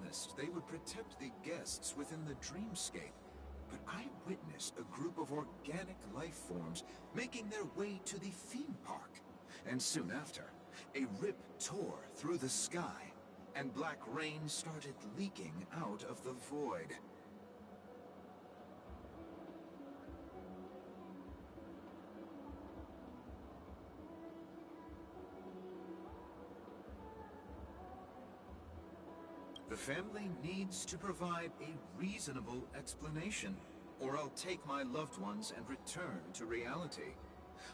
promised they would protect the guests within the dreamscape, but I witnessed a group of organic life forms making their way to the theme park. And soon after, a rip tore through the sky, and black rain started leaking out of the void. The family needs to provide a reasonable explanation, or I'll take my loved ones and return to reality.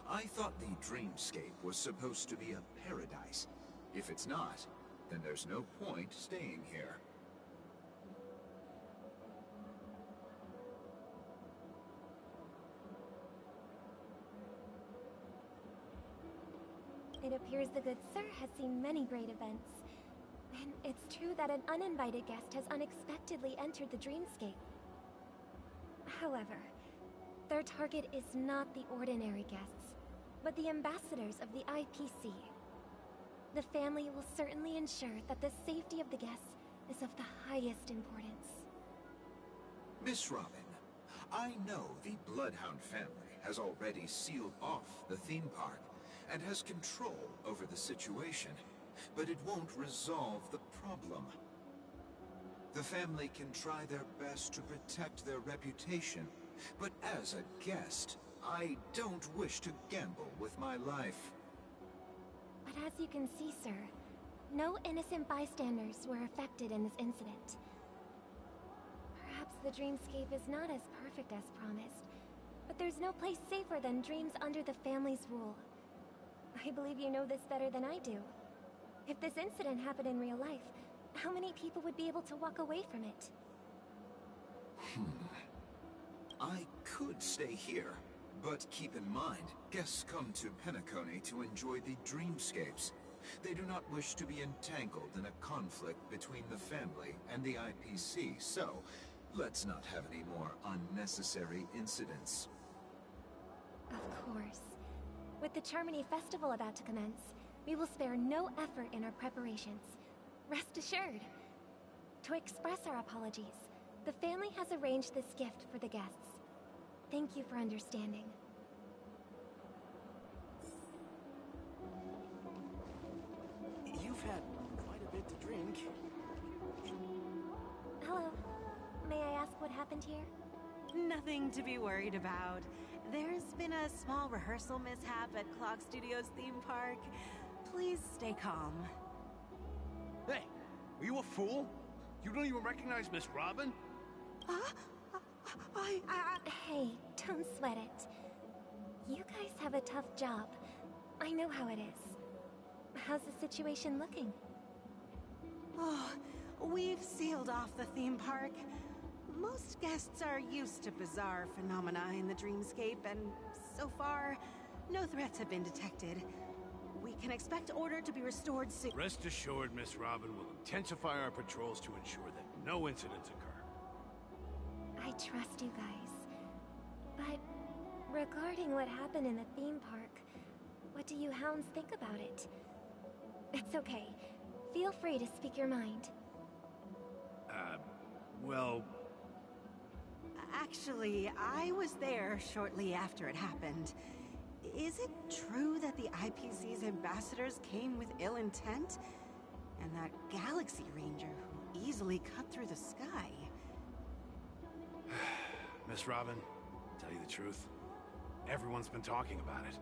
I thought the dreamscape was supposed to be a paradise. If it's not, then there's no point staying here. It appears the good sir has seen many great events. And it's true that an uninvited guest has unexpectedly entered the dreamscape. However, their target is not the ordinary guests, but the ambassadors of the IPC. The family will certainly ensure that the safety of the guests is of the highest importance. Miss Robin, I know the Bloodhound family has already sealed off the theme park and has control over the situation, but it won't resolve the problem. The family can try their best to protect their reputation, but as a guest, I don't wish to gamble with my life. But as you can see, sir, no innocent bystanders were affected in this incident. Perhaps the dreamscape is not as perfect as promised, but there's no place safer than dreams under the family's rule. I believe you know this better than I do. If this incident happened in real life, how many people would be able to walk away from it? I could stay here, but keep in mind, guests come to Penacony to enjoy the dreamscapes. They do not wish to be entangled in a conflict between the family and the IPC, so let's not have any more unnecessary incidents. Of course. With the Charmony Festival about to commence, we will spare no effort in our preparations. Rest assured. To express our apologies, the family has arranged this gift for the guests. Thank you for understanding. You've had quite a bit to drink. Hello. May I ask what happened here? Nothing to be worried about. There's been a small rehearsal mishap at Clock Studios theme park. Please stay calm. Hey, are you a fool? You don't even recognize Miss Robin? Hey, don't sweat it. You guys have a tough job. I know how it is. How's the situation looking? Oh, we've sealed off the theme park. Most guests are used to bizarre phenomena in the dreamscape, and so far, no threats have been detected. We can expect order to be restored soon. Rest assured, Miss Robin will intensify our patrols to ensure that no incidents occur. I trust you guys. But regarding what happened in the theme park, what do you hounds think about it? It's okay. Feel free to speak your mind. Well... Actually, I was there shortly after it happened. Is it true that the IPC's ambassadors came with ill intent? And that Galaxy Ranger who easily cut through the sky? Miss Robin, tell you the truth, everyone's been talking about it.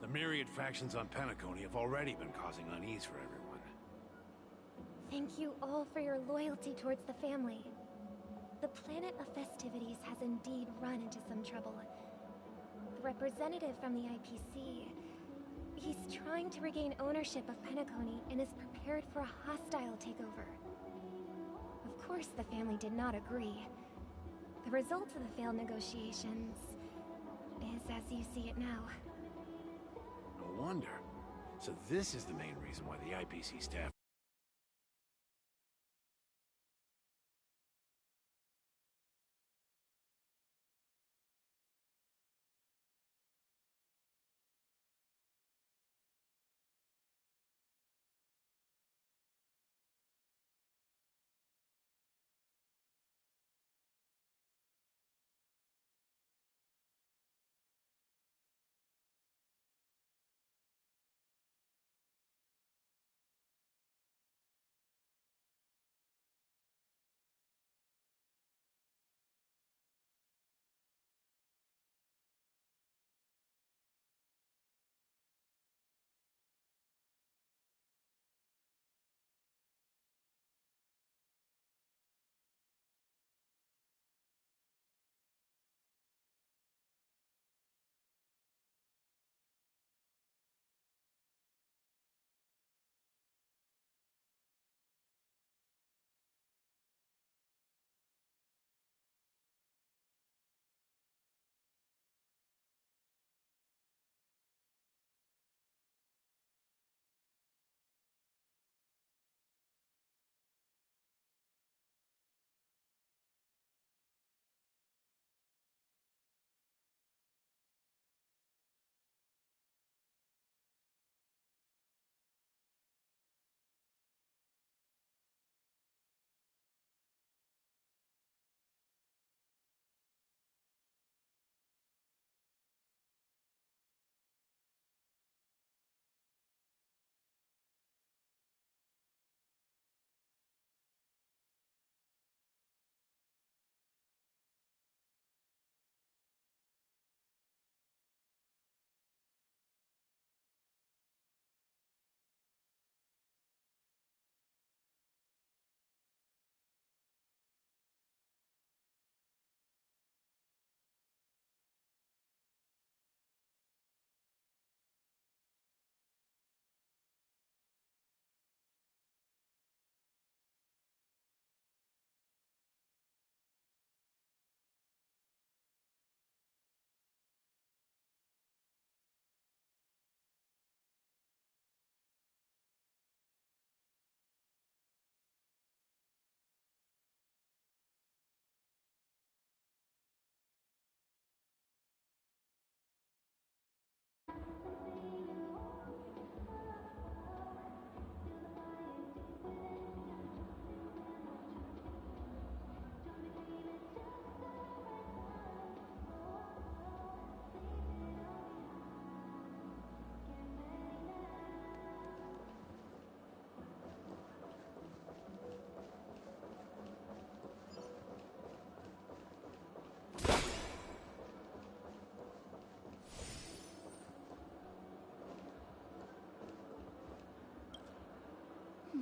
The myriad factions on Penacony have already been causing unease for everyone. Thank you all for your loyalty towards the family. The planet of festivities has indeed run into some trouble. The representative from the IPC, he's trying to regain ownership of Penacony and is prepared for a hostile takeover. Of course, the family did not agree. The result of the failed negotiations is as you see it now. No wonder. So this is the main reason why the IPC staff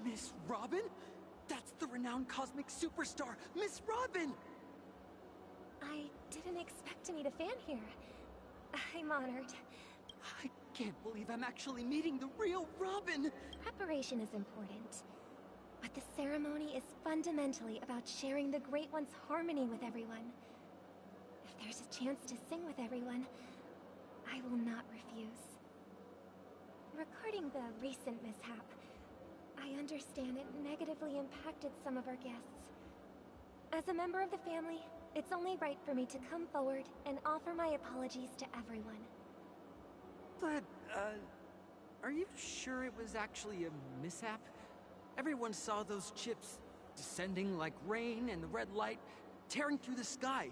Miss Robin? That's the renowned cosmic superstar, Miss Robin! I didn't expect to meet a fan here. I'm honored. I can't believe I'm actually meeting the real Robin! Preparation is important, but the ceremony is fundamentally about sharing the Great One's harmony with everyone. If there's a chance to sing with everyone, I will not refuse. Regarding the recent mishap, I understand it negatively impacted some of our guests. As a member of the family, it's only right for me to come forward and offer my apologies to everyone. But, are you sure it was actually a mishap? Everyone saw those chips descending like rain and the red light tearing through the sky.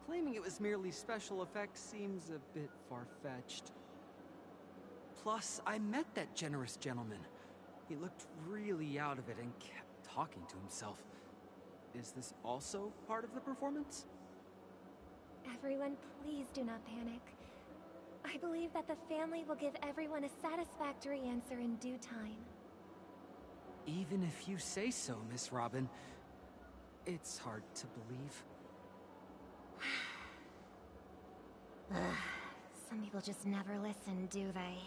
Claiming it was merely special effects seems a bit far-fetched. Plus, I met that generous gentleman. He looked really out of it and kept talking to himself. Is this also part of the performance? Everyone, please do not panic. I believe that the family will give everyone a satisfactory answer in due time. Even if you say so, Miss Robin, it's hard to believe. Some people just never listen, do they?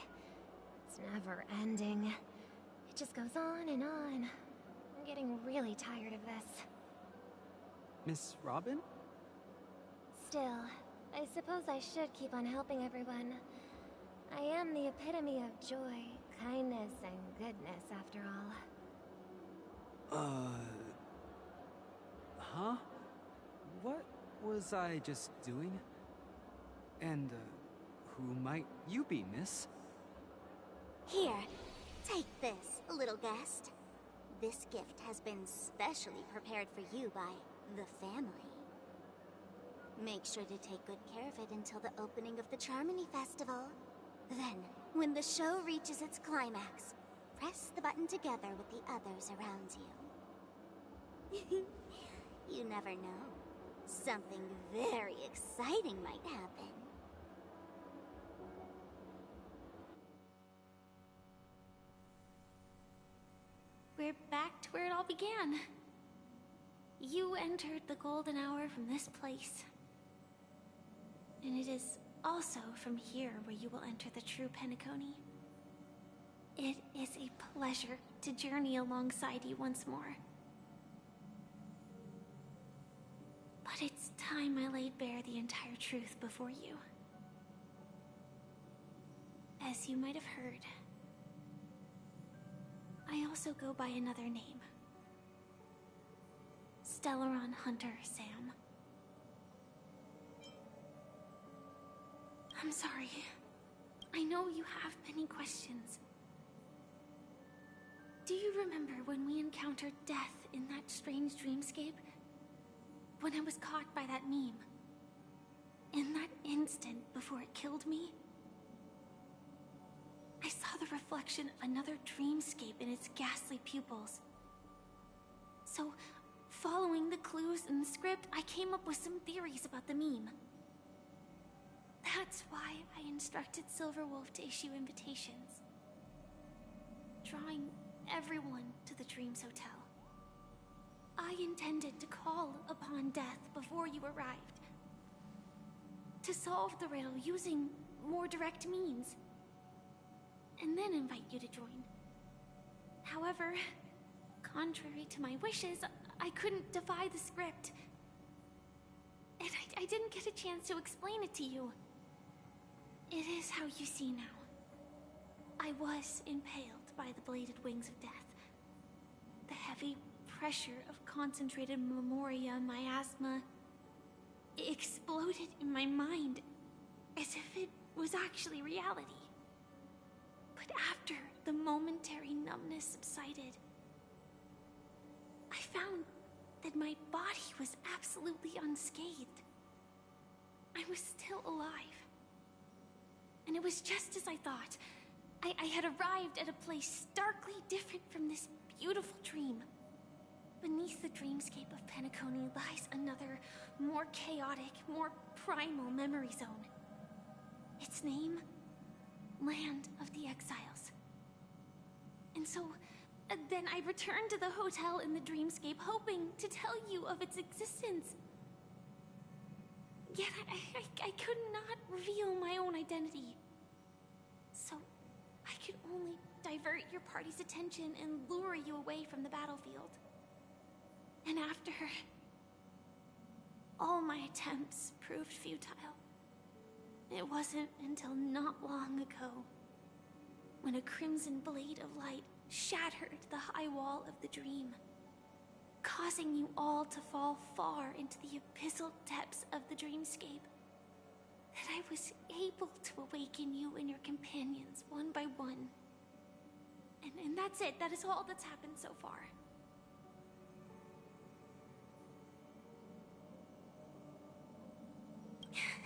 It's never ending. It just goes on and on. I'm getting really tired of this. Miss Robin? Still, I suppose I should keep on helping everyone. I am the epitome of joy, kindness, and goodness, after all. Huh? What was I just doing? And, who might you be, miss? Here, take this, little guest. This gift has been specially prepared for you by the family. Make sure to take good care of it until the opening of the Charmony Festival. Then, when the show reaches its climax, press the button together with the others around you. You never know. Something very exciting might happen. We're back to where it all began. You entered the golden hour from this place. And it is also from here where you will enter the true Penacony. It is a pleasure to journey alongside you once more. But it's time I laid bare the entire truth before you. As you might have heard, I also go by another name. Stellaron Hunter Sam. I'm sorry. I know you have many questions. Do you remember when we encountered death in that strange dreamscape? When I was caught by that meme? In that instant before it killed me? I saw the reflection of another dreamscape in its ghastly pupils. So, following the clues in the script, I came up with some theories about the meme. That's why I instructed Silverwolf to issue invitations, drawing everyone to the Dreams Hotel. I intended to call upon death before you arrived, to solve the riddle using more direct means, and then invite you to join. However, contrary to my wishes, I couldn't defy the script, and I didn't get a chance to explain it to you. It is how you see now. I was impaled by the bladed wings of death. The heavy pressure of concentrated memoria miasma exploded in my mind as if it was actually reality. But after the momentary numbness subsided, I found that my body was absolutely unscathed. I was still alive. And it was just as I thought. I had arrived at a place starkly different from this beautiful dream. Beneath the dreamscape of Penacony lies another, more chaotic, more primal memory zone. Its name? Land of the Exiles. And so, Then I returned to the hotel in the dreamscape, hoping to tell you of its existence. Yet I could not reveal my own identity. So I could only divert your party's attention and lure you away from the battlefield. And after, all my attempts proved futile. It wasn't until not long ago when a crimson blade of light shattered the high wall of the dream, causing you all to fall far into the abyssal depths of the dreamscape, that I was able to awaken you and your companions one by one. And that's it. That is all that's happened so far.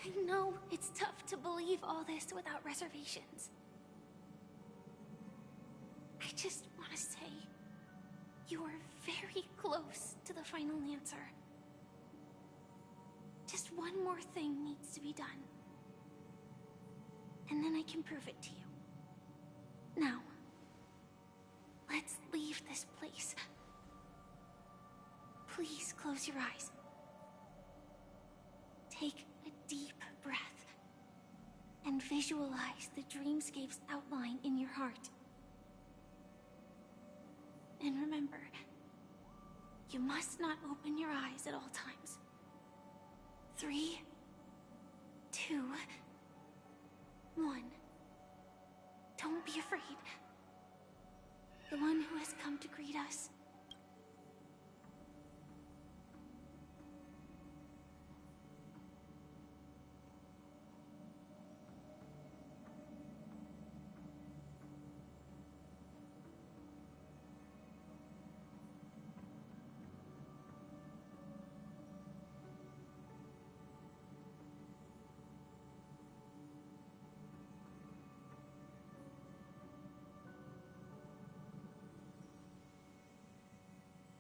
I know it's tough to believe all this without reservations. I just want to say, you are very close to the final answer. Just one more thing needs to be done. And then I can prove it to you. Now, let's leave this place. Please close your eyes. Take a deep breath and visualize the dreamscape's outline in your heart. And remember, you must not open your eyes at all times. 3, 2, 1. Don't be afraid. The one who has come to greet us.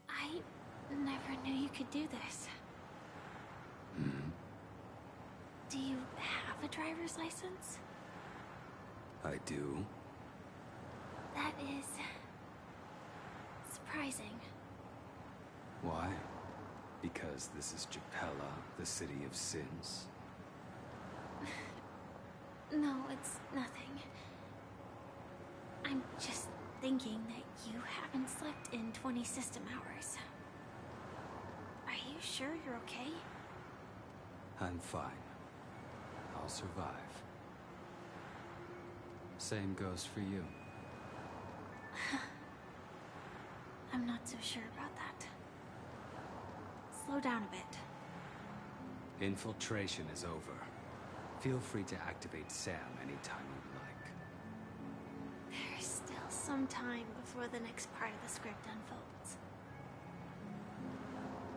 I never knew you could do this. Do you have a driver's license? I do. That is surprising. Why? Because this is Japella, the city of sins? No, it's nothing. I'm just thinking that you haven't slept in 20 system hours. Are you sure you're okay? I'm fine. I'll survive. Same goes for you. I'm not so sure about that. Slow down a bit. Infiltration is over. Feel free to activate Sam anytime you'd like. There's still some time before the next part of the script unfolds.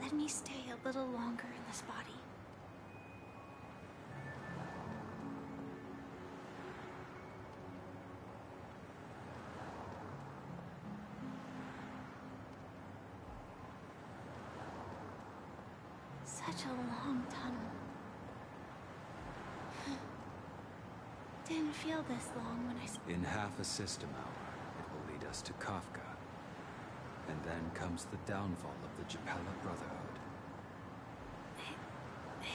Let me stay a little longer in this body. Such a long tunnel. Didn't feel this long when I... In half a system hour, it will lead us to Kafka. And then comes the downfall of the Japella Brotherhood.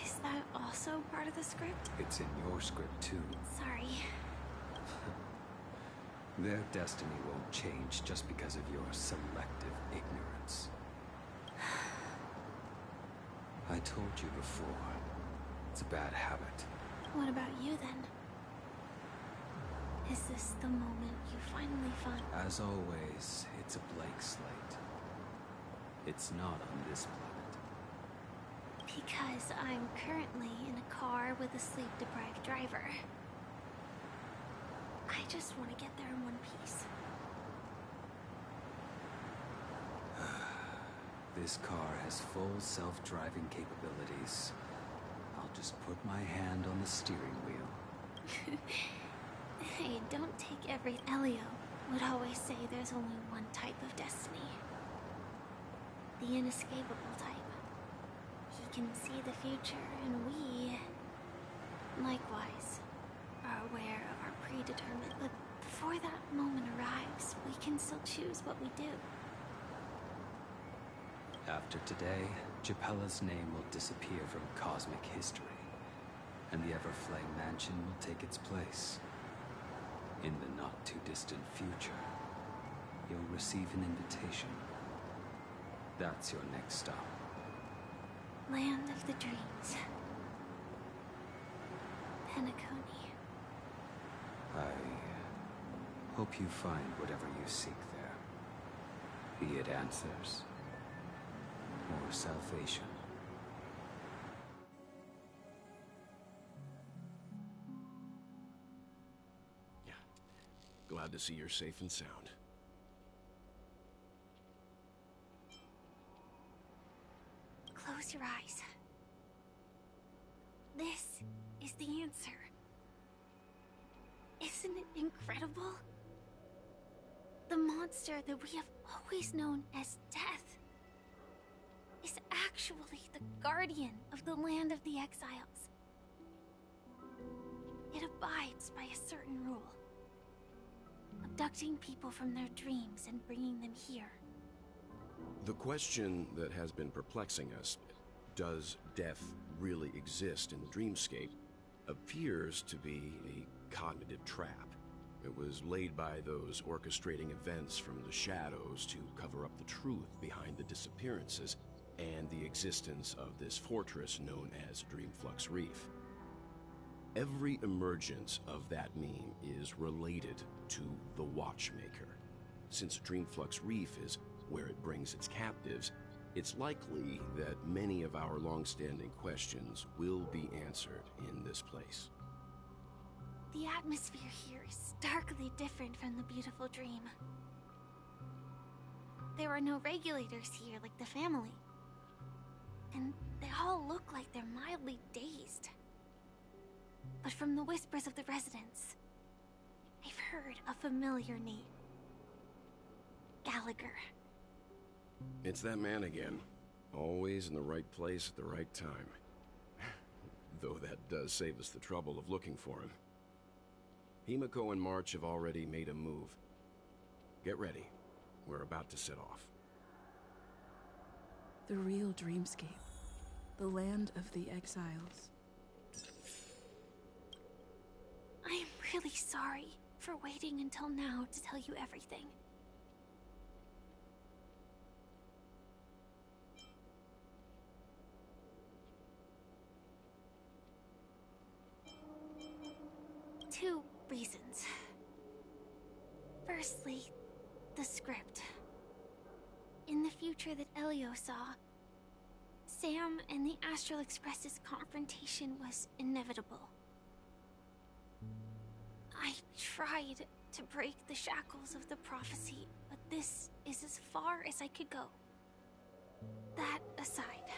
Is that also part of the script? It's in your script too. Sorry. Their destiny won't change just because of your selective ignorance. I told you before, it's a bad habit. What about you then? Is this the moment you finally find? As always, it's a blank slate. It's not on this planet. Because I'm currently in a car with a sleep-deprived driver. I just want to get there in one piece. This car has full self-driving capabilities. I'll just put my hand on the steering wheel. Hey, don't take every... Elio would always say there's only one type of destiny. The inescapable type. He can see the future, and we, likewise, are aware of our predetermined... But before that moment arrives, we can still choose what we do. After today, Japella's name will disappear from cosmic history, and the Everflame Mansion will take its place. In the not-too-distant future, you'll receive an invitation. That's your next stop. Land of the Dreams. Penacony. I hope you find whatever you seek there. Be it answers or salvation. Yeah. Glad to see you're safe and sound. Close your eyes. This is the answer. Isn't it incredible? The monster that we have always known as Death is actually the guardian of the land of the exiles. It abides by a certain rule, abducting people from their dreams and bringing them here. The question that has been perplexing us, does death really exist in the dreamscape, appears to be a cognitive trap. It was laid by those orchestrating events from the shadows to cover up the truth behind the disappearances and the existence of this fortress known as Dreamflux Reef. Every emergence of that meme is related to the Watchmaker. Since Dreamflux Reef is where it brings its captives, it's likely that many of our long-standing questions will be answered in this place. The atmosphere here is starkly different from the beautiful dream. There are no regulators here like the family. And they all look like they're mildly dazed. But from the whispers of the residents, I've heard a familiar name. Gallagher. It's that man again. Always in the right place at the right time. Though that does save us the trouble of looking for him. Himiko and March have already made a move. Get ready. We're about to set off. The real dreamscape. The land of the exiles. I am really sorry for waiting until now to tell you everything. Two reasons. Firstly, the script. In the future that Elio saw, Sam and the Astral Express's confrontation was inevitable. I tried to break the shackles of the prophecy, but this is as far as I could go. That aside,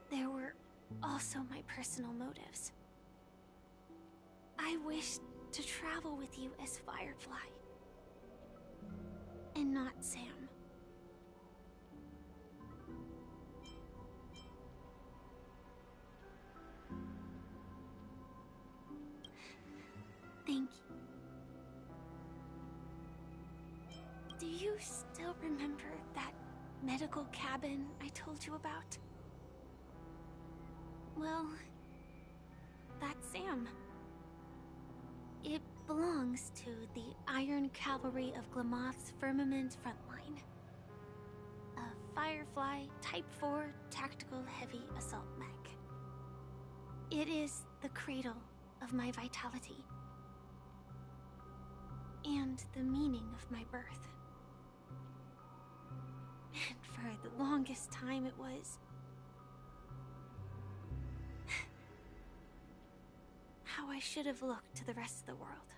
there were also my personal motives. I wished to travel with you as Firefly, and not Sam. Thank you. Do you still remember that medical cabin I told you about? Well, that's Sam. It belongs to the Iron Cavalry of Glamoth's Firmament Frontline. A Firefly Type 4 Tactical Heavy Assault Mech. It is the cradle of my vitality. And the meaning of my birth. And for the longest time it was how I should have looked to the rest of the world.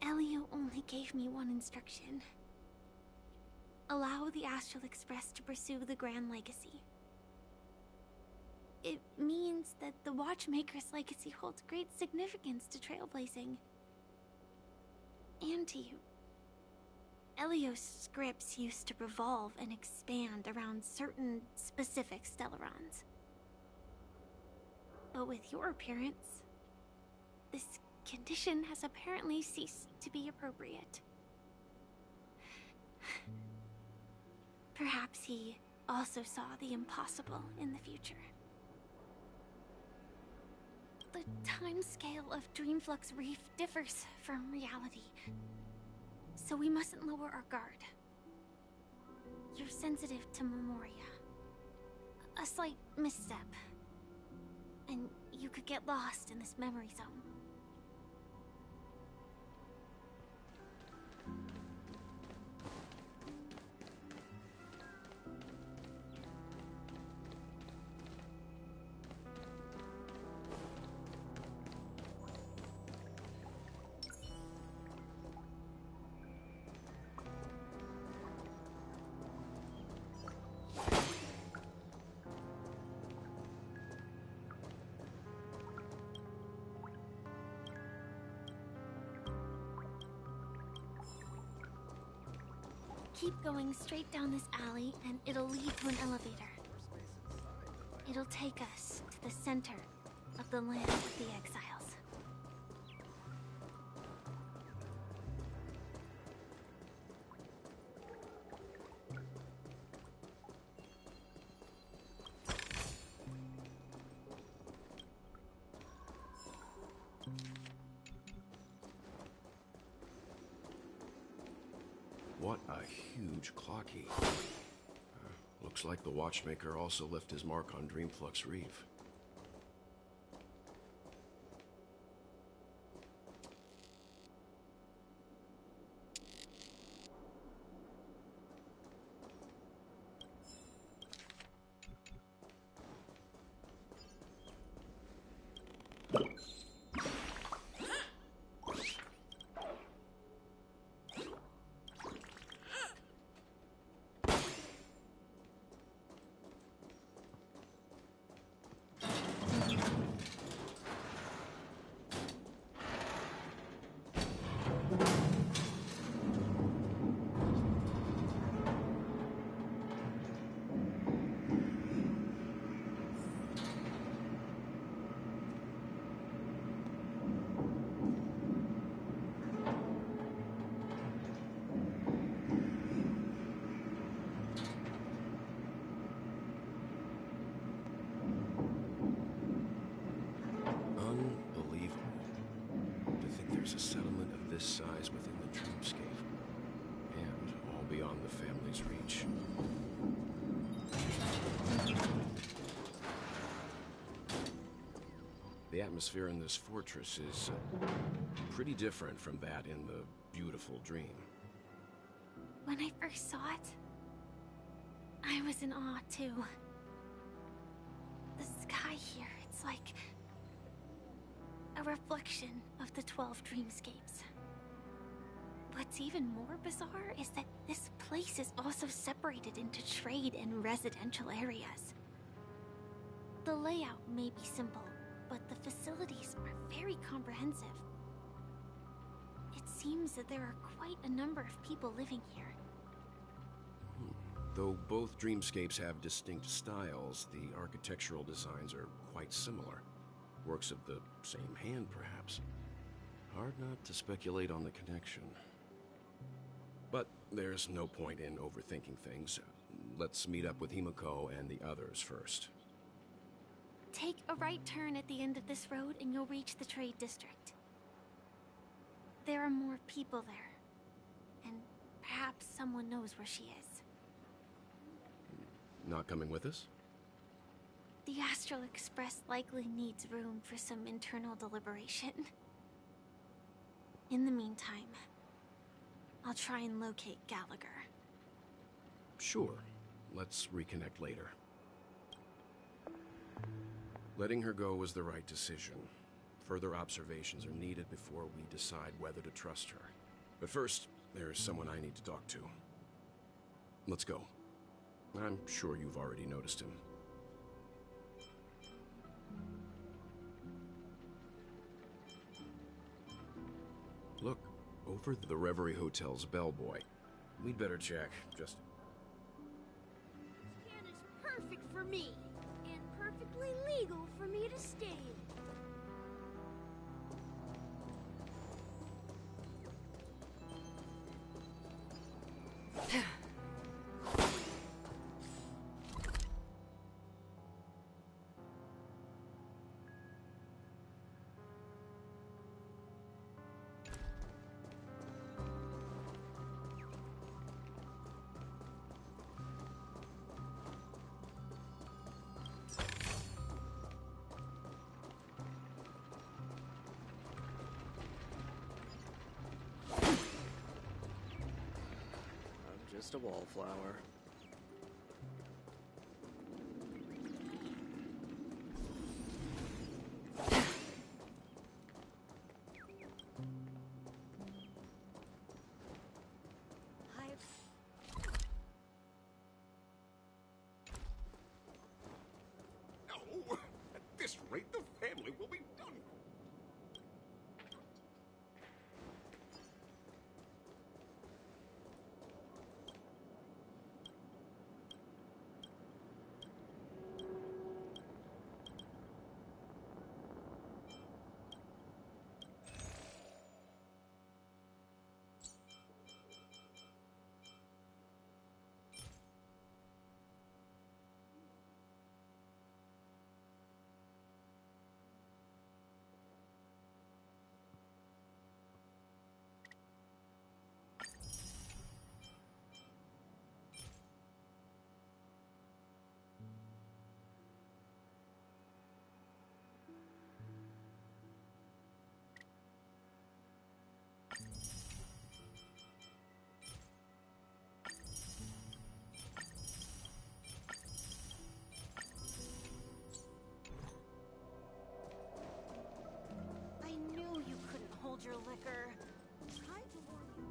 Elio only gave me one instruction. Allow the Astral Express to pursue the Grand Legacy. It means that the Watchmaker's legacy holds great significance to trailblazing. And to you. Elios scripts used to revolve and expand around certain specific Stellarons. But with your appearance, this condition has apparently ceased to be appropriate. Perhaps he also saw the impossible in the future. The timescale of Dreamflux Reef differs from reality, so we mustn't lower our guard. You're sensitive to Memoria. A slight misstep, and you could get lost in this memory zone. Keep going straight down this alley, and it'll lead to an elevator. It'll take us to the center of the land of the exiles. What a huge clocky. Looks like the Watchmaker also left his mark on Dreamflux Reef. There's a settlement of this size within the dreamscape, and all beyond the family's reach. The atmosphere in this fortress is pretty different from that in the beautiful dream. When I first saw it, I was in awe too. The sky here, it's like a reflection of the 12 dreamscapes. What's even more bizarre is that this place is also separated into trade and residential areas. The layout may be simple, but the facilities are very comprehensive. It seems that there are quite a number of people living here. Though both dreamscapes have distinct styles, the architectural designs are quite similar. Works of the same hand, perhaps. Hard not to speculate on the connection. But there's no point in overthinking things. Let's meet up with Himiko and the others first. Take a right turn at the end of this road and you'll reach the trade district. There are more people there. And perhaps someone knows where she is. Not coming with us? The Astral Express likely needs room for some internal deliberation. In the meantime, I'll try and locate Gallagher. Sure. Let's reconnect later. Letting her go was the right decision. Further observations are needed before we decide whether to trust her. But first, there's someone I need to talk to. Let's go. I'm sure you've already noticed him. over the Reverie Hotel's bellboy. We'd better check, just... This can is perfect for me, and perfectly legal for me to stay in. Just a wallflower. No! At this rate, the family will be done. Your liquor. Tried to warn you.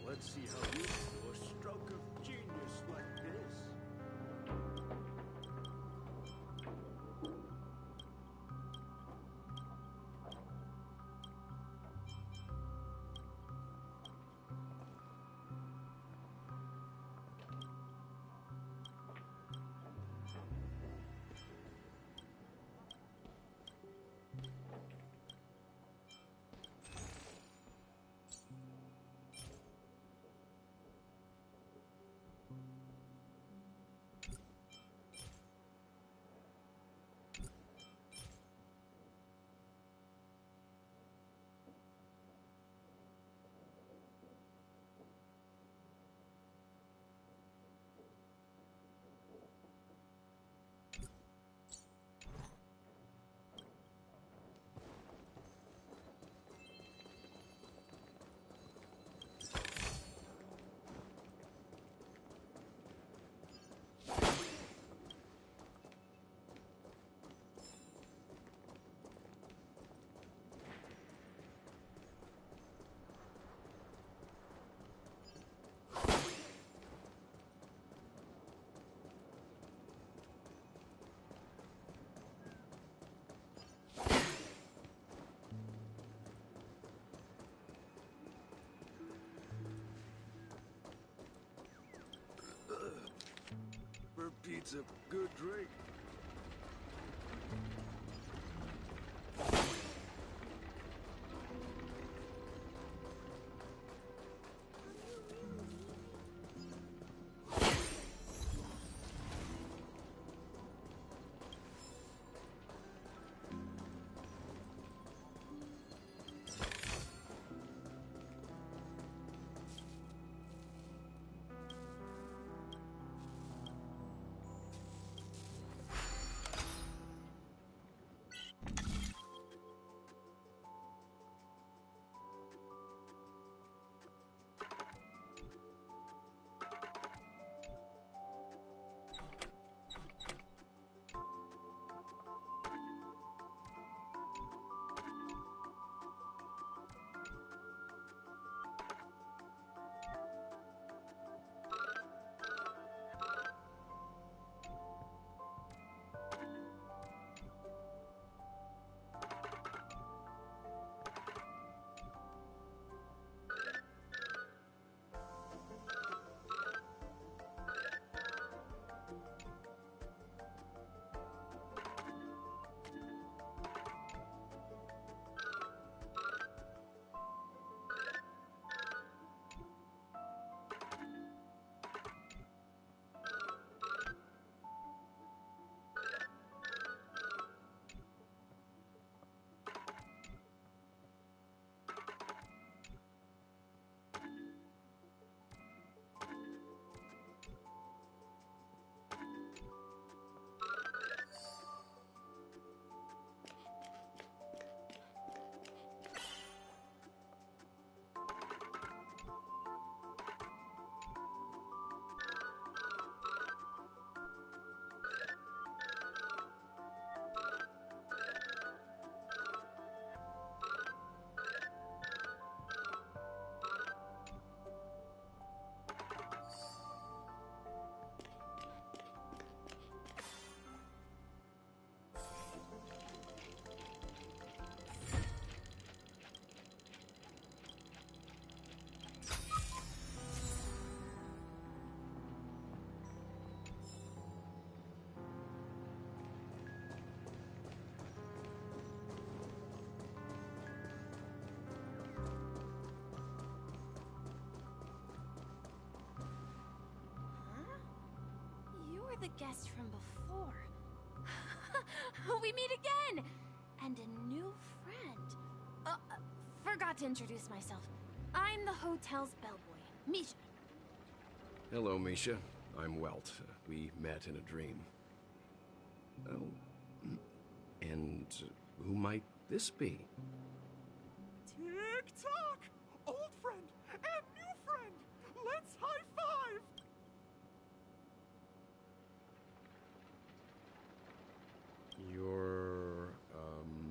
Let's see how you do a stroke of genius like this. beats a good drink. The guest from before. We meet again! And a new friend. Forgot to introduce myself. I'm the hotel's bellboy, Misha. Hello, Misha. I'm Welt. We met in a dream. Oh, and who might this be? Tick-tock! Old friend and new friend! Let's high-five! Your,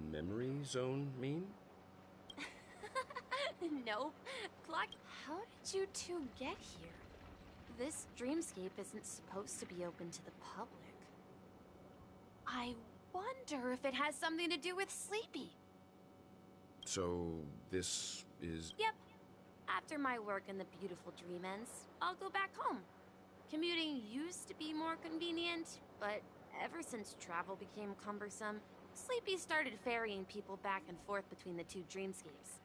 memory zone mean? Nope. Clock, how did you two get here? This dreamscape isn't supposed to be open to the public. I wonder if it has something to do with Sleepy. So, this is... Yep. After my work in the beautiful dream ends, I'll go back home. Commuting used to be more convenient, but ever since travel became cumbersome, Sleepy started ferrying people back and forth between the two dreamscapes.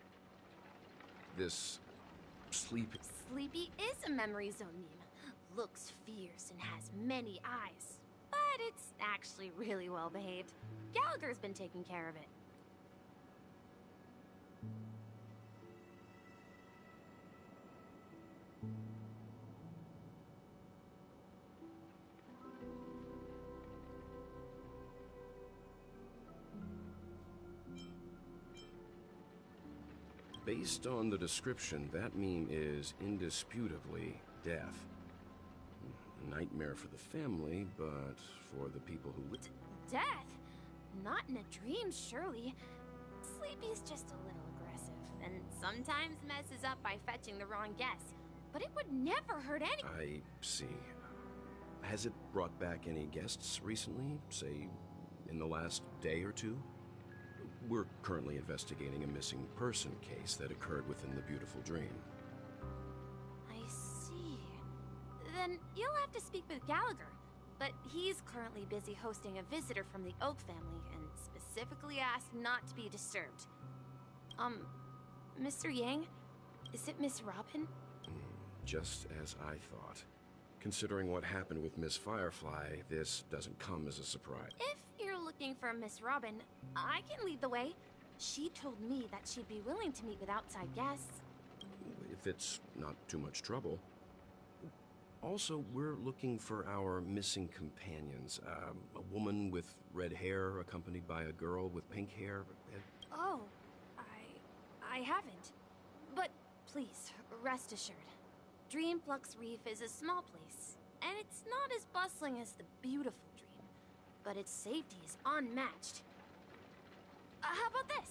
This... Sleepy... Sleepy is a memory zone meme. Looks fierce and has many eyes. But it's actually really well behaved. Gallagher's been taking care of it. Based on the description, that meme is indisputably death. A nightmare for the family, but for the people who live... Death? Not in a dream, surely. Sleepy's just a little aggressive, and sometimes messes up by fetching the wrong guess. But it would never hurt any... I see. Has it brought back any guests recently? Say, in the last day or two? We're currently investigating a missing person case that occurred within the beautiful dream. I see. Then you'll have to speak with Gallagher. But he's currently busy hosting a visitor from the Oak family and specifically asked not to be disturbed. Mr. Yang? Is it Miss Robin? Just as I thought. Considering what happened with Miss Firefly, this doesn't come as a surprise. If you're looking for Miss Robin, I can lead the way. She told me that she'd be willing to meet with outside guests. If it's not too much trouble. Also, we're looking for our missing companions. A woman with red hair accompanied by a girl with pink hair. Oh, I haven't. But please, rest assured. Dreamflux Reef is a small place, and it's not as bustling as the beautiful Dream, but its safety is unmatched. How about this?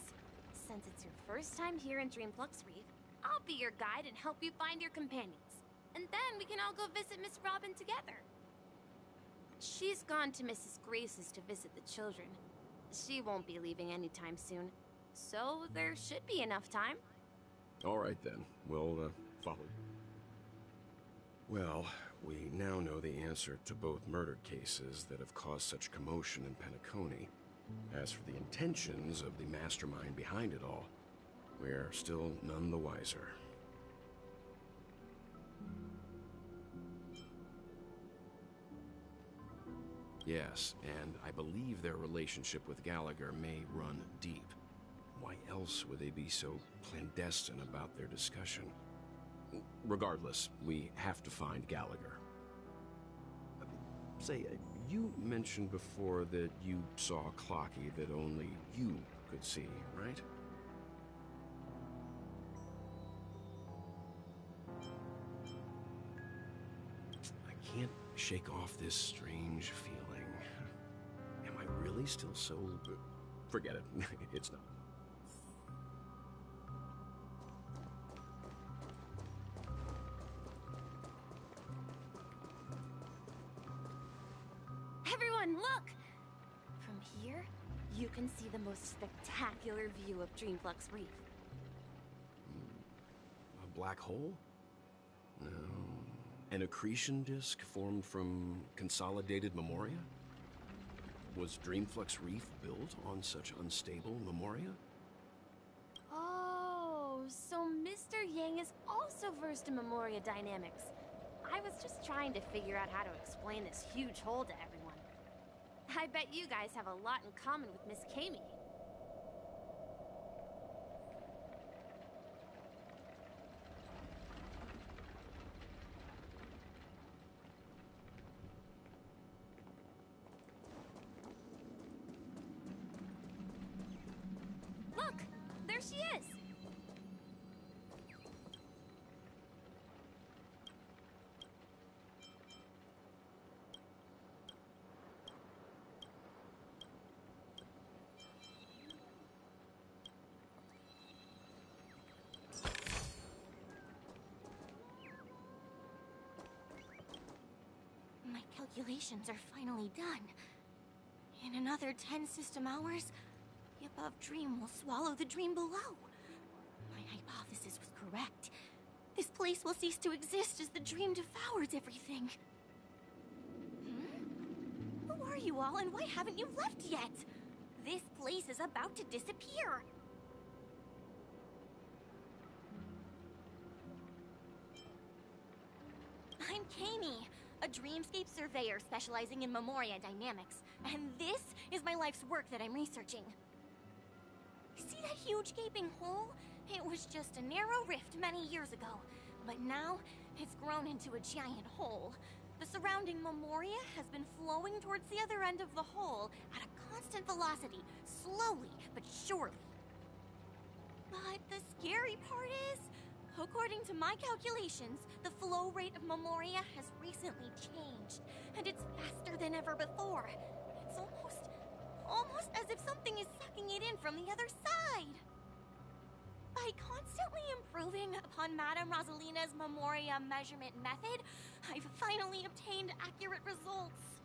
Since it's your first time here in Dreamflux Reef, I'll be your guide and help you find your companions. And then we can all go visit Miss Robin together. She's gone to Mrs. Grace's to visit the children. She won't be leaving anytime soon, so there should be enough time. All right then, we'll follow. Well, we now know the answer to both murder cases that have caused such commotion in Penacony. As for the intentions of the mastermind behind it all, we're still none the wiser. Yes, and I believe their relationship with Gallagher may run deep. Why else would they be so clandestine about their discussion? Regardless, we have to find Gallagher. Say, you mentioned before that you saw Clocky that only you could see, right? I can't shake off this strange feeling. Am I really still so... Forget it. It's not. Everyone, look! From here, you can see the most spectacular view of Dreamflux Reef. A black hole? No. An accretion disk formed from consolidated memoria? Was Dreamflux Reef built on such unstable memoria? Oh, so Mr. Yang is also versed in memoria dynamics. I was just trying to figure out how to explain this huge hole to everyone. I bet you guys have a lot in common with Miss Kami. Look, there she is. My calculations are finally done. In another 10 system hours, the above dream will swallow the dream below. My hypothesis was correct. This place will cease to exist as the dream devours everything. Who are you all, and why haven't you left yet? This place is about to disappear. I'm Kami, a dreamscape surveyor specializing in memoria dynamics, and this is my life's work that I'm researching. See that huge gaping hole? It was just a narrow rift many years ago, but now it's grown into a giant hole. The surrounding memoria has been flowing towards the other end of the hole at a constant velocity, slowly but surely. But the scary part is, according to my calculations, the flow rate of memoria has recently changed, and it's faster than ever before. It's almost as if something is sucking it in from the other side. By constantly improving upon Madame Rosalina's memoria measurement method, I've finally obtained accurate results.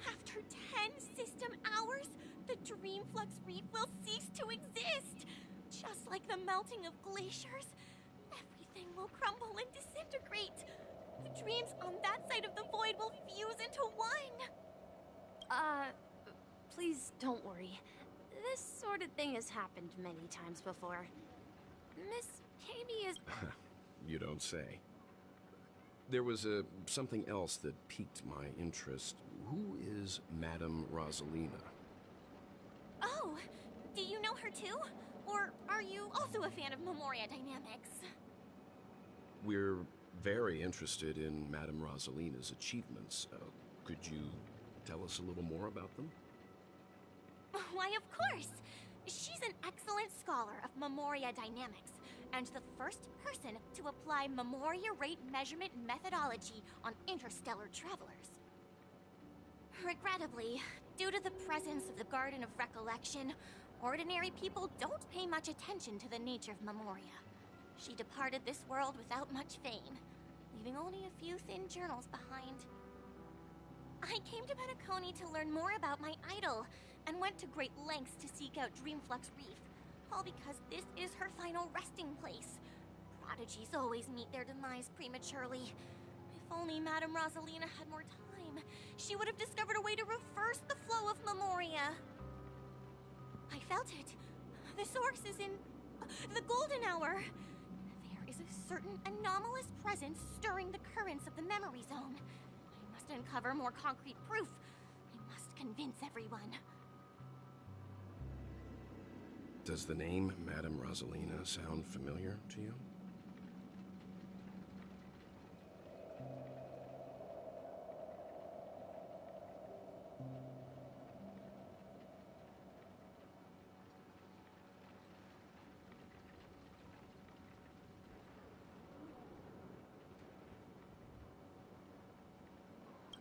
After 10 system hours, the Dreamflux Reef will cease to exist. Just like the melting of glaciers, everything will crumble and disintegrate. The dreams on that side of the void will fuse into please don't worry. This sort of thing has happened many times before. Miss Katie is... You don't say. There was something else that piqued my interest. Who is Madame Rosalina? Oh, do you know her too? Or are you also a fan of Memoria Dynamics? We're very interested in Madame Rosalina's achievements. Could you tell us a little more about them? Why, of course! She's an excellent scholar of Memoria Dynamics, and the first person to apply Memoria rate measurement methodology on interstellar travelers. Regrettably, due to the presence of the Garden of Recollection, ordinary people don't pay much attention to the nature of Memoria. She departed this world without much fame, leaving only a few thin journals behind. I came to Penacony to learn more about my idol, and went to great lengths to seek out Dreamflux Reef, all because this is her final resting place. Prodigies always meet their demise prematurely. If only Madame Rosalina had more time, she would have discovered a way to reverse the flow of Memoria. I felt it. The source is in the golden hour. There is a certain anomalous presence stirring the currents of the memory zone. I must uncover more concrete proof. I must convince everyone. Does the name Madame Rosalina sound familiar to you?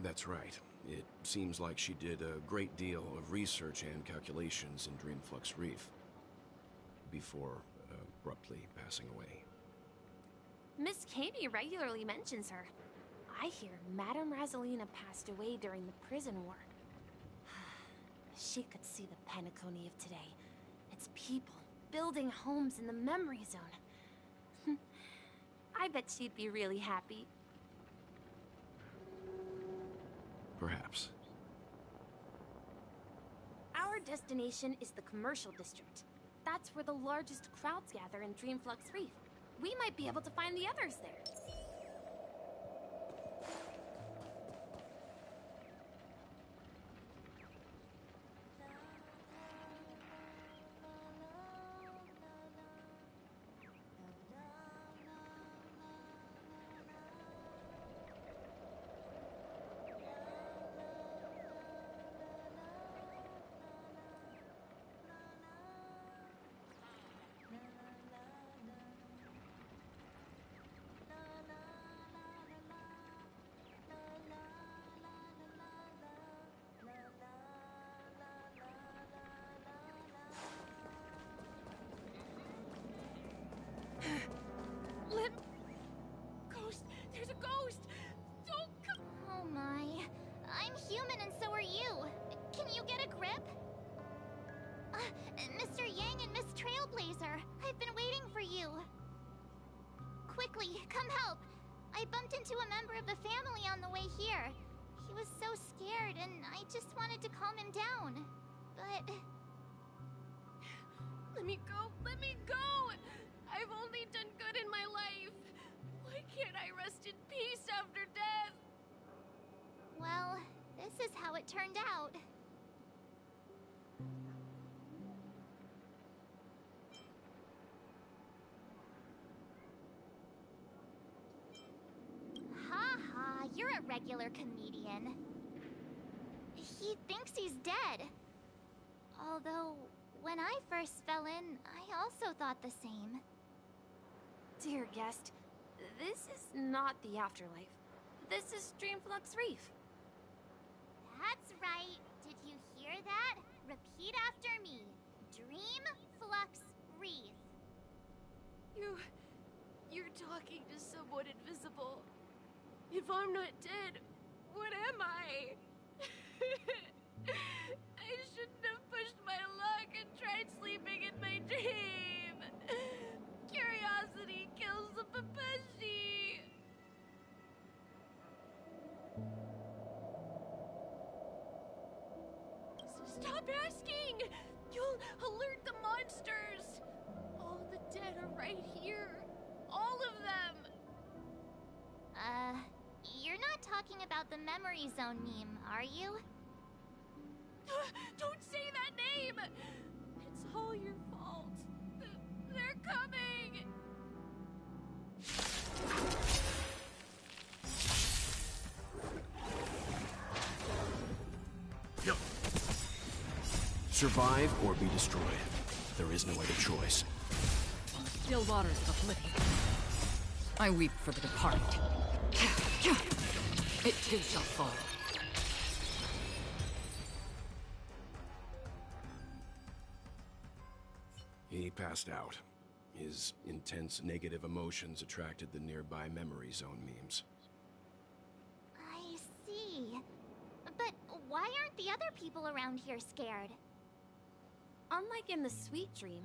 That's right. It seems like she did a great deal of research and calculations in Dreamflux Reef before abruptly passing away. Miss Katie regularly mentions her. I hear Madame Rosalina passed away during the prison war. She could see the Penacony of today. Its people building homes in the memory zone. I bet she'd be really happy. Perhaps. Our destination is the commercial district. That's where the largest crowds gather in Dreamflux Reef. We might be able to find the others there. Ghost! There's a ghost! Don't come! Oh my. I'm human and so are you. Can you get a grip? Mr. Yang and Miss Trailblazer, I've been waiting for you. Quickly, come help. I bumped into a member of the family on the way here. He was so scared and I just wanted to calm him down. But... Let me go! Let me go! I've only done good in my life. Why can't I rest in peace after death? well, this is how it turned out. Ha ha, you're a regular comedian. He thinks he's dead. Although, when I first fell in, I also thought the same. Dear guest, this is not the afterlife. This is Dreamflux Reef. That's right. Did you hear that? Repeat after me. Dreamflux Reef. You're talking to someone invisible. If I'm not dead, what am I? I shouldn't have pushed my luck and tried sleeping in my dream. Curiosity kills the Papeshi. Stop asking! You'll alert the monsters! All the dead are right here. All of them! You're not talking about the Memory Zone meme, are you? Don't say that name! It's all your fault. They're coming! Yep. Survive or be destroyed. There is no other choice. Still waters the flitting. I weep for the departed. It too shall fall. He passed out. His intense negative emotions attracted the nearby Memory Zone memes. I see. But why aren't the other people around here scared? Unlike in the Sweet Dream,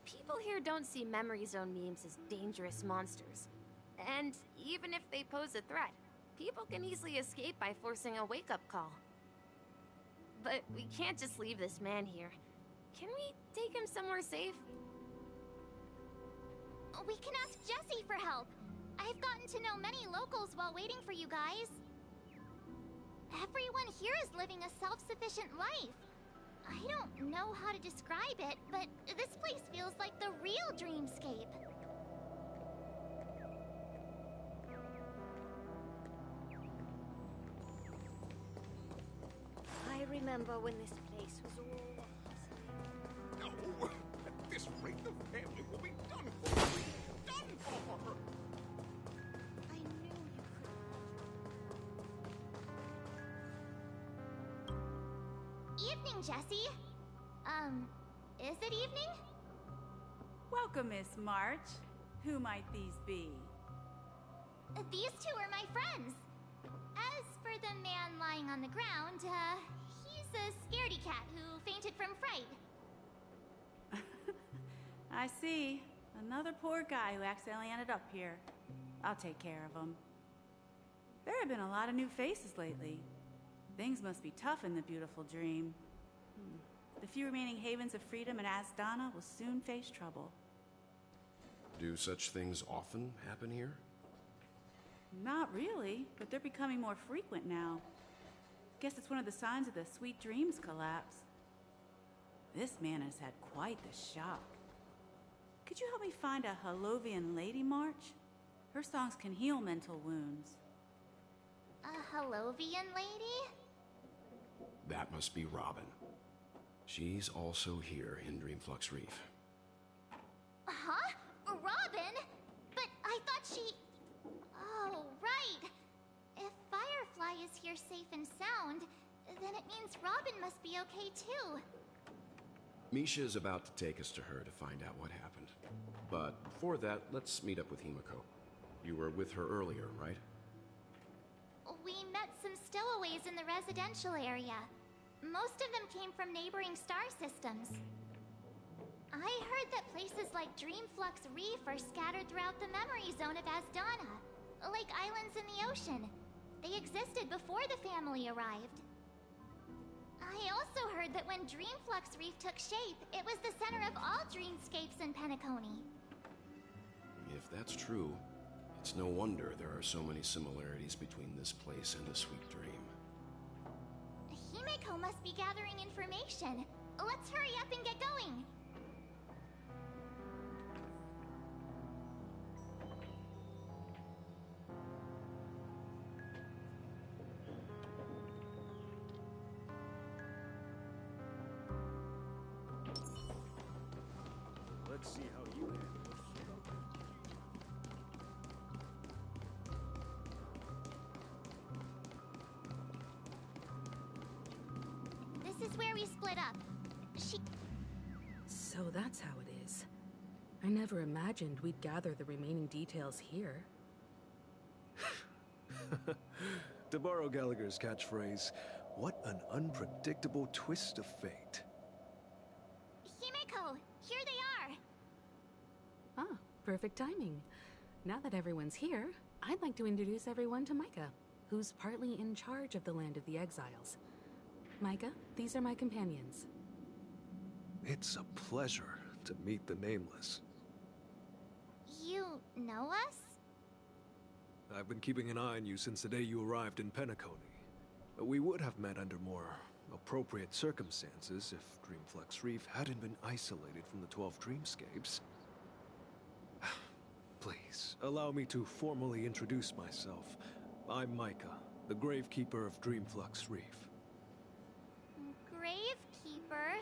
people here don't see Memory Zone memes as dangerous monsters. And even if they pose a threat, people can easily escape by forcing a wake-up call. But we can't just leave this man here. Can we take him somewhere safe? We can ask Jessie for help. I've gotten to know many locals while waiting for you guys. Everyone here is living a self-sufficient life. I don't know how to describe it, but this place feels like the real dreamscape. I remember when this place was all... No! At this rate, the family will be done for! Done for! I knew you could... Evening, Jessie. Is it evening? Welcome, Miss March. Who might these be? These two are my friends. As for the man lying on the ground, he's a scaredy cat who fainted from fright. I see. Another poor guy who accidentally ended up here. I'll take care of him. There have been a lot of new faces lately. Things must be tough in the beautiful dream. The few remaining havens of freedom in Asdana will soon face trouble. Do such things often happen here? Not really, but they're becoming more frequent now. Guess it's one of the signs of the Sweet Dreams collapse. This man has had quite the shock. Could you help me find a Halovian lady, March? Her songs can heal mental wounds. A Halovian lady? That must be Robin. She's also here in Dreamflux Reef. Huh? Robin? But I thought she... Oh, right. If Firefly is here safe and sound, then it means Robin must be okay too. Misha's about to take us to her to find out what happened. But before that, let's meet up with Himiko. You were with her earlier, right? We met some stowaways in the residential area. Most of them came from neighboring star systems. I heard that places like Dreamflux Reef are scattered throughout the memory zone of Asdana, like islands in the ocean. They existed before the family arrived. I also heard that when Dreamflux Reef took shape, it was the center of all dreamscapes in Penacony. If that's true, it's no wonder there are so many similarities between this place and the Sweet Dream. Himiko must be gathering information. Let's hurry up and get going. Let's see how you handle this. This is where we split up. So that's how it is. I never imagined we'd gather the remaining details here. To borrow Gallagher's catchphrase, what an unpredictable twist of fate. Himiko, here they are. Ah, perfect timing. Now that everyone's here, I'd like to introduce everyone to Micah, who's partly in charge of the Land of the Exiles. Micah, these are my companions. It's a pleasure to meet the Nameless. You know us? I've been keeping an eye on you since the day you arrived in Penacony. We would have met under more appropriate circumstances if Dreamflux Reef hadn't been isolated from the 12 Dreamscapes. Please, allow me to formally introduce myself. I'm Micah, the Gravekeeper of Dreamflux Reef. Gravekeeper?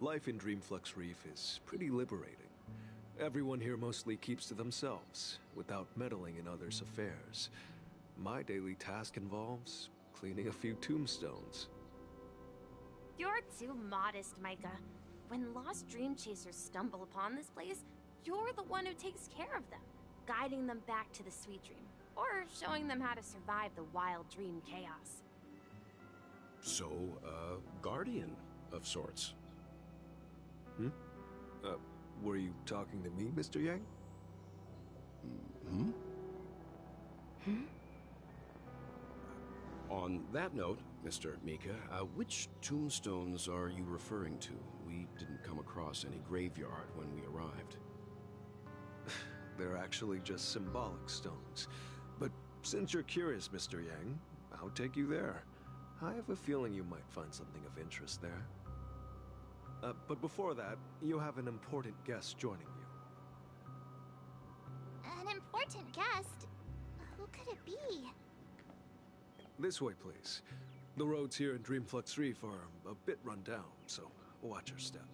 Life in Dreamflux Reef is pretty liberating. Everyone here mostly keeps to themselves, without meddling in others' affairs. My daily task involves cleaning a few tombstones. You're too modest, Micah. When lost dream chasers stumble upon this place, you're the one who takes care of them, guiding them back to the sweet dream, or showing them how to survive the wild dream chaos. So, guardian of sorts. Were you talking to me, Mr. Yang? On that note, Mr. Mika, which tombstones are you referring to? We didn't come across any graveyard when we arrived. They're actually just symbolic stones. But since you're curious, Mr. Yang, I'll take you there. I have a feeling you might find something of interest there. But before that, you have an important guest joining you. An important guest? Who could it be? This way, please. The roads here in Dreamflux Reef are a bit run down, so watch your step.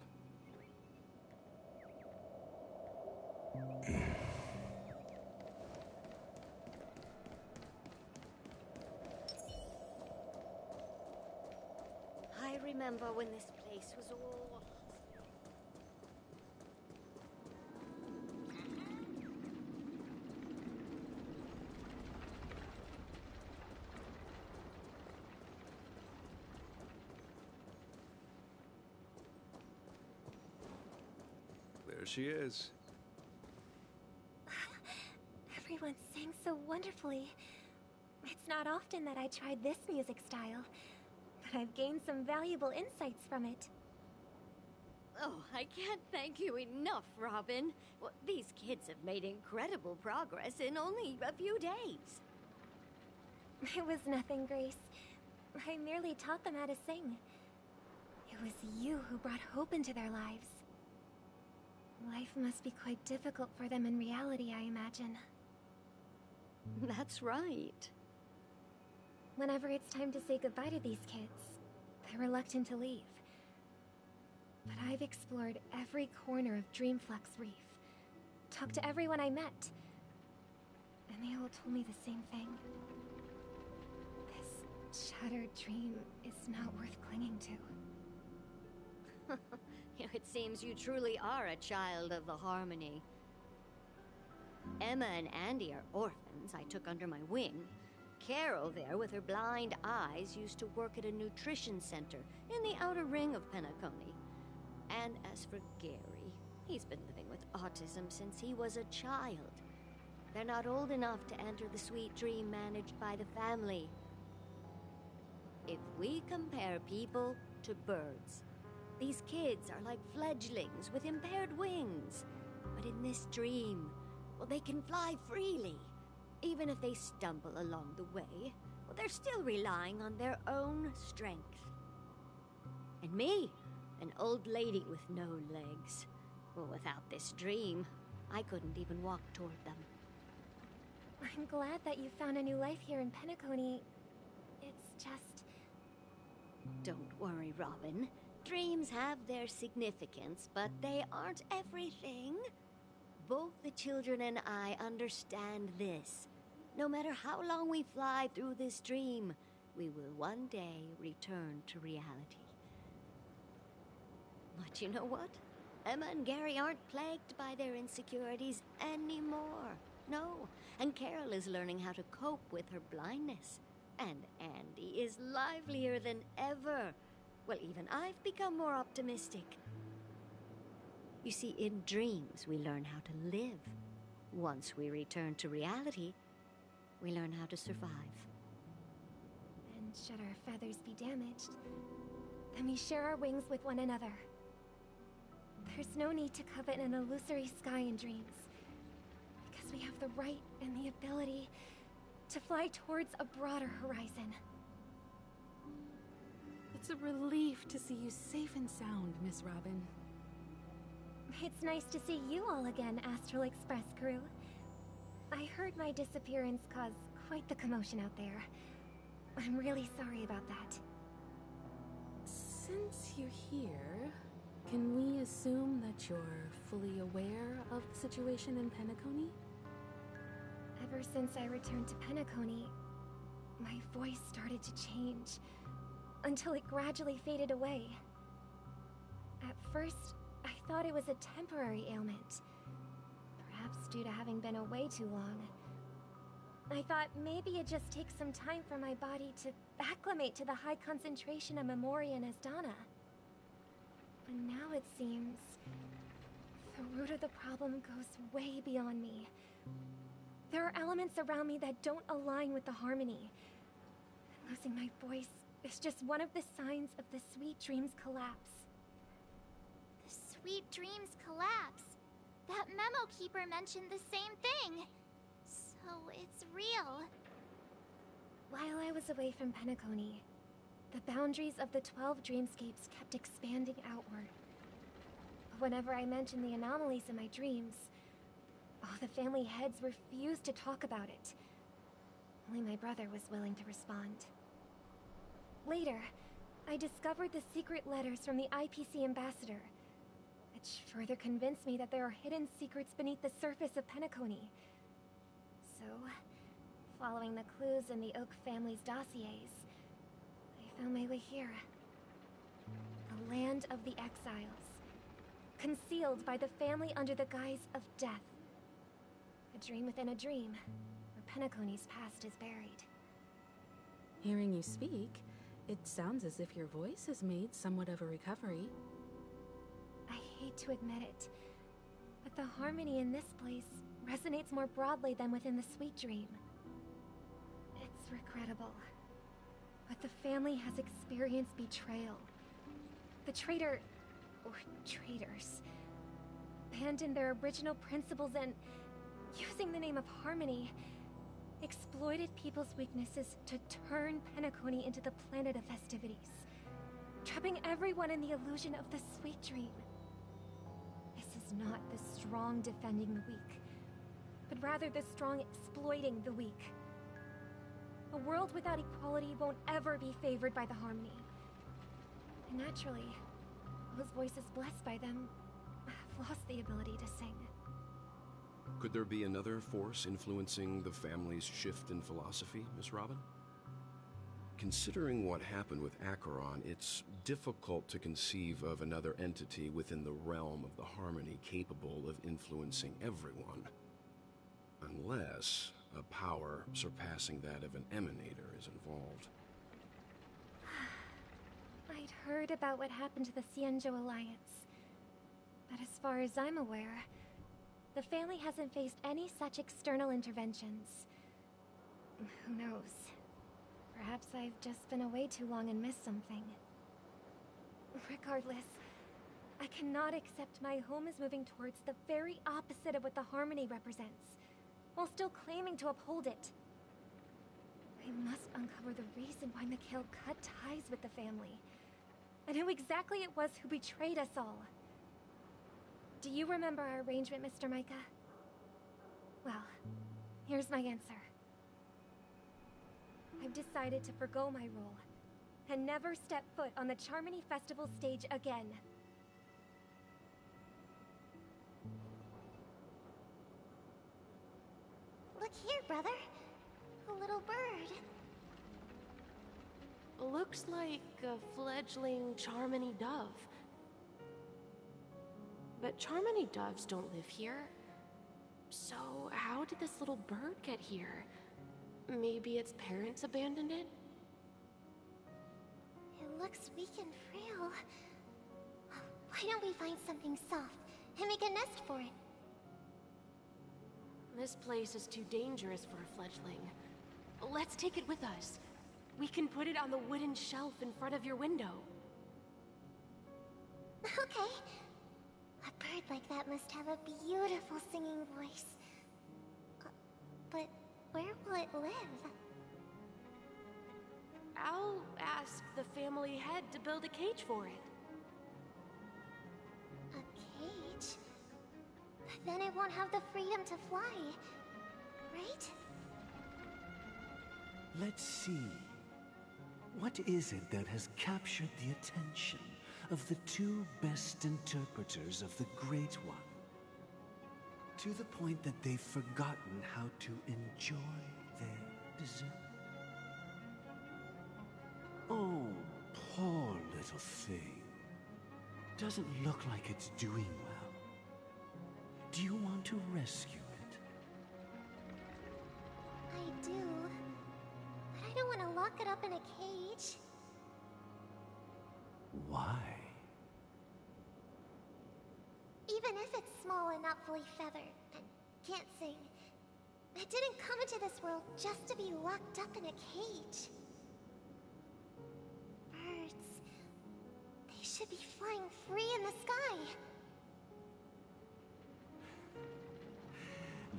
I remember when this place was all... There she is. Everyone sang so wonderfully. It's not often that I tried this music style, but I've gained some valuable insights from it. Oh, I can't thank you enough, Robin. Well, these kids have made incredible progress in only a few days. It was nothing, Grace. I merely taught them how to sing. It was you who brought hope into their lives. Life must be quite difficult for them in reality, I imagine. That's right. Whenever it's time to say goodbye to these kids, they're reluctant to leave. But I've explored every corner of Dreamflux Reef, talked to everyone I met, and they all told me the same thing. This shattered dream is not worth clinging to. It seems you truly are a child of the Harmony. Emma and Andy are orphans I took under my wing. Carol there, with her blind eyes, used to work at a nutrition center in the outer ring of Penacony. And as for Gary, he's been living with autism since he was a child. They're not old enough to enter the sweet dream managed by the family. If we compare people to birds, these kids are like fledglings with impaired wings. But in this dream, well, they can fly freely. Even if they stumble along the way, well, they're still relying on their own strength. And me, an old lady with no legs. Well, without this dream, I couldn't even walk toward them. I'm glad that you found a new life here in Penacony. It's just... Don't worry, Robin. Dreams have their significance, but they aren't everything. Both the children and I understand this. No matter how long we fly through this dream, we will one day return to reality. But you know what? Emma and Gary aren't plagued by their insecurities anymore. No, and Carol is learning how to cope with her blindness. And Andy is livelier than ever. Well, even I've become more optimistic. You see, in dreams, we learn how to live. Once we return to reality, we learn how to survive. And And should our feathers be damaged, then we share our wings with one another. There's no need to covet an illusory sky in dreams, because we have the right and the ability to fly towards a broader horizon. It's a relief to see you safe and sound, Miss Robin. It's nice to see you all again, Astral Express crew. I heard my disappearance caused quite the commotion out there. I'm really sorry about that. Since you're here, can we assume that you're fully aware of the situation in Penacony? Ever since I returned to Penacony, my voice started to change, until it gradually faded away. At first, I thought it was a temporary ailment, perhaps due to having been away too long. I thought maybe it just takes some time for my body to acclimate to the high concentration of Memoria and Asdana. But now it seems the root of the problem goes way beyond me. There are elements around me that don't align with the harmony. Losing my voice is just one of the signs of the Sweet Dreams collapse. The Sweet Dreams collapse. That memo keeper mentioned the same thing. So it's real. While I was away from Penacony, the boundaries of the 12 dreamscapes kept expanding outward. Whenever I mentioned the anomalies in my dreams, the family heads refused to talk about it. Only my brother was willing to respond. Later, I discovered the secret letters from the IPC ambassador, which further convinced me that there are hidden secrets beneath the surface of Penacony. So, following the clues in the Oak family's dossiers, I found my way here. The land of the exiles, concealed by the family under the guise of death. A dream within a dream, where Penacony's past is buried. Hearing you speak, it sounds as if your voice has made somewhat of a recovery. I hate to admit it, but the harmony in this place resonates more broadly than within the Sweet Dream. It's regrettable, but the family has experienced betrayal. The traitor, or traitors, abandoned their original principles and, using the name of harmony, exploited people's weaknesses to turn Penacony into the planet of festivities, trapping everyone in the illusion of the Sweet Dream. This is not the strong defending the weak, but rather the strong exploiting the weak. A world without equality won't ever be favored by the harmony. And naturally, those voices blessed by them have lost the ability to sing. Could there be another force influencing the family's shift in philosophy, Miss Robin? Considering what happened with Acheron, it's difficult to conceive of another entity within the realm of the harmony capable of influencing everyone. Unless a power surpassing that of an emanator is involved. I'd heard about what happened to the Xianzhou Alliance, but as far as I'm aware, the family hasn't faced any such external interventions. Who knows? Perhaps I've just been away too long and missed something. Regardless, I cannot accept my home is moving towards the very opposite of what the harmony represents, while still claiming to uphold it. I must uncover the reason why Mikhail cut ties with the family, and who exactly it was who betrayed us all. Do you remember our arrangement, Mr. Micah? Well, here's my answer. I've decided to forgo my role, and never step foot on the Charmony Festival stage again. Look here, brother. A little bird. Looks like a fledgling Charmony dove. But Charmony doves don't live here. So how did this little bird get here? Maybe its parents abandoned it? It looks weak and frail. Why don't we find something soft and make a nest for it? This place is too dangerous for a fledgling. Let's take it with us. We can put it on the wooden shelf in front of your window. Okay. A bird like that must have a beautiful singing voice. But where will it live? I'll ask the family head to build a cage for it. A cage? But then it won't have the freedom to fly, right? Let's see. What is it that has captured the attention of the two best interpreters of the Great One? To the point that they've forgotten how to enjoy their dessert. Oh, poor little thing. Doesn't look like it's doing well. Do you want to rescue it? I do. But I don't want to lock it up in a cage. Why? Even if it's small and not fully feathered, and can't sing, it didn't come into this world just to be locked up in a cage. Birds, they should be flying free in the sky.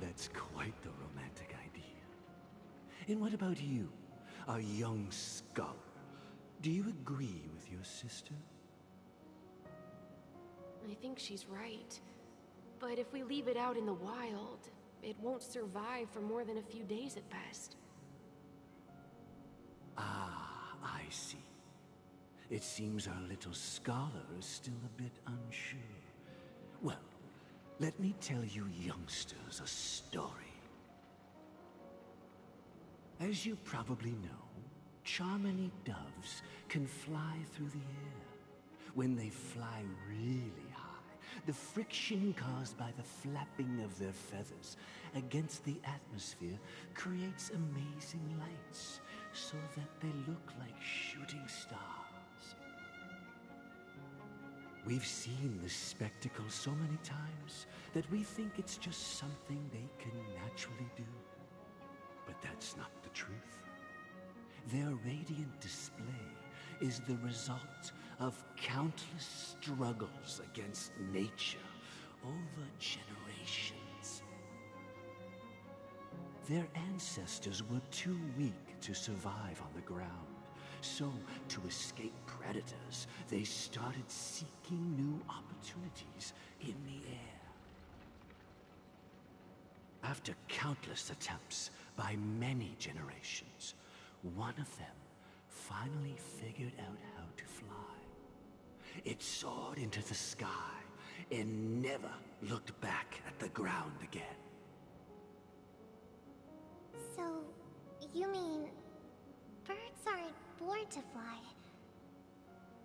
That's quite the romantic idea. And what about you, a young scholar? Do you agree with your sister? I think she's right. But if we leave it out in the wild, it won't survive for more than a few days at best. Ah, I see. It seems our little scholar is still a bit unsure. Well, let me tell you youngsters a story. As you probably know, Charmony doves can fly through the air. When they fly really high, the friction caused by the flapping of their feathers against the atmosphere creates amazing lights, so that they look like shooting stars. We've seen this spectacle so many times that we think it's just something they can naturally do. But that's not the truth. Their radiant display is the result of countless struggles against nature over generations. Their ancestors were too weak to survive on the ground, so to escape predators, they started seeking new opportunities in the air. After countless attempts by many generations, one of them finally figured out how to fly. It soared into the sky and never looked back at the ground again. So, you mean birds aren't born to fly,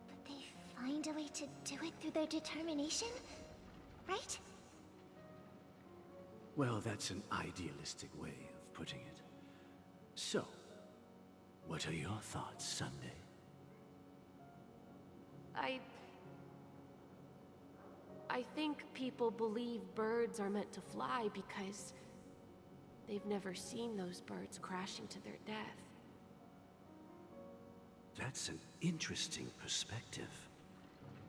but they find a way to do it through their determination, right? Well, that's an idealistic way of putting it. So, what are your thoughts, Sunday? I think people believe birds are meant to fly because they've never seen those birds crashing to their death. That's an interesting perspective.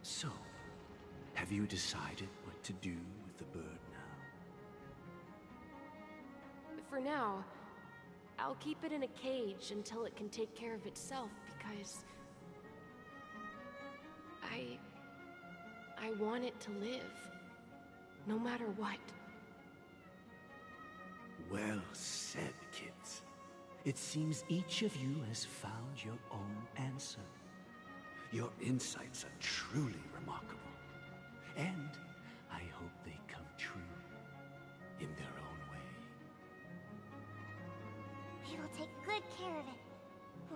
So, have you decided what to do with the bird now? For now, I'll keep it in a cage until it can take care of itself because I want it to live, no matter what. Well said, kids. It seems each of you has found your own answer. Your insights are truly remarkable. And I hope they come true in their own way. We will take good care of it,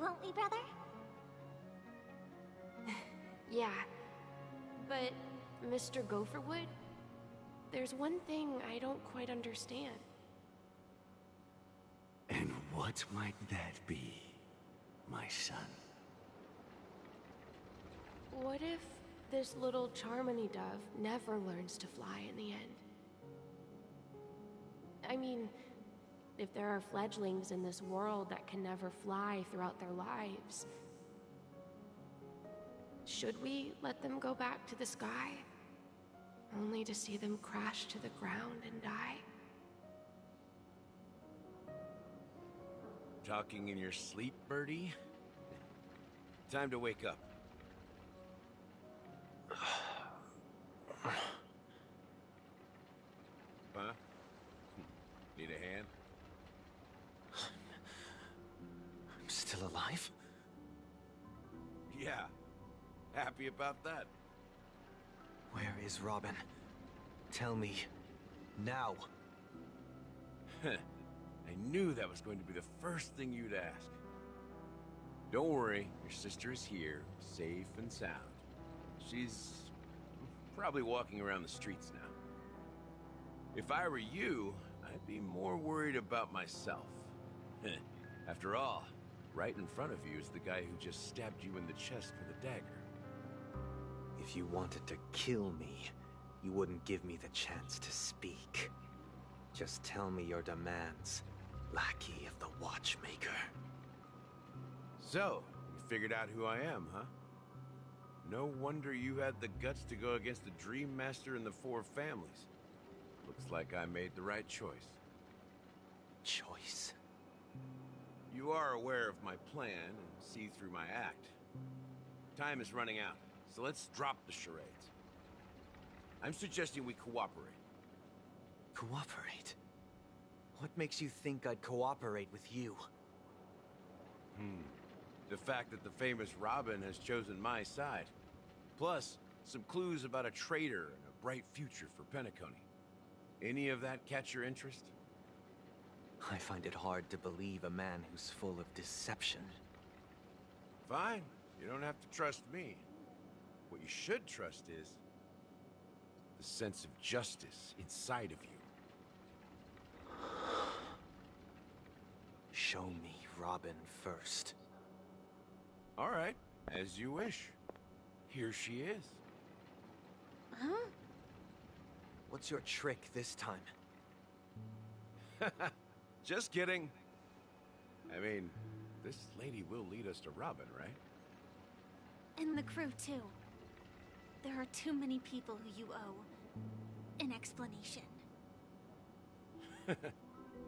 won't we, brother? Yeah, but Mr. Gopherwood, there's one thing I don't quite understand. And what might that be, my son? What if this little Charmony dove never learns to fly in the end? I mean, If there are fledglings in this world that can never fly throughout their lives, should we let them go back to the sky, only to see them crash to the ground and die? Talking in your sleep, Birdie? Time to wake up. Huh? Need a hand? I'm still alive? Yeah. Happy about that. Where is Robin? Tell me. Now. I knew that was going to be the first thing you'd ask. Don't worry, your sister is here, safe and sound. She's probably walking around the streets now. If I were you, I'd be more worried about myself. After all, right in front of you is the guy who just stabbed you in the chest with a dagger. If you wanted to kill me, you wouldn't give me the chance to speak. Just tell me your demands, lackey of the Watchmaker. So, you figured out who I am, huh? No wonder you had the guts to go against the Dream Master and the Four Families. Looks like I made the right choice. Choice? You are aware of my plan and see through my act. Time is running out, so let's drop the charades. I'm suggesting we cooperate. Cooperate? What makes you think I'd cooperate with you? The fact that the famous Robin has chosen my side. Plus, some clues about a traitor and a bright future for Penacony. Any of that catch your interest? I find it hard to believe a man who's full of deception. Fine. You don't have to trust me. What you should trust is the sense of justice inside of you. Show me Robin first. All right, as you wish. Here she is. Huh? What's your trick this time? Just kidding. I mean, this lady will lead us to Robin, right? And the crew, too. There are too many people who you owe an explanation.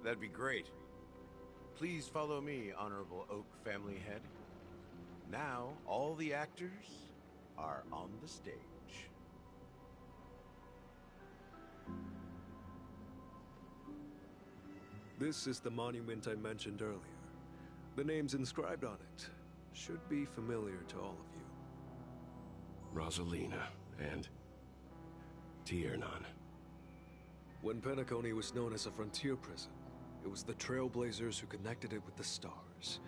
That'd be great. Please follow me, Honorable Oak Family Head. Now, all the actors are on the stage. This is the monument I mentioned earlier. The names inscribed on it should be familiar to all of you. Rosalina and Tiernan. When Penacony was known as a frontier prison, it was the Trailblazers who connected it with the stars.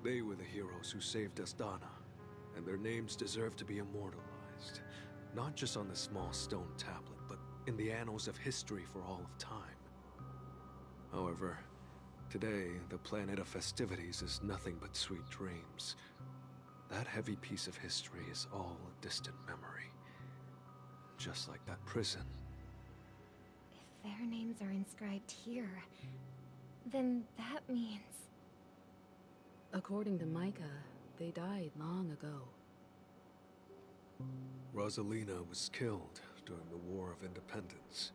They were the heroes who saved Astana, and their names deserve to be immortalized. Not just on the small stone tablet, but in the annals of history for all of time. However, today, the planet of festivities is nothing but sweet dreams. That heavy piece of history is all a distant memory. Just like that prison. If their names are inscribed here, then that means... According to Micah, they died long ago. Rosalina was killed during the War of Independence.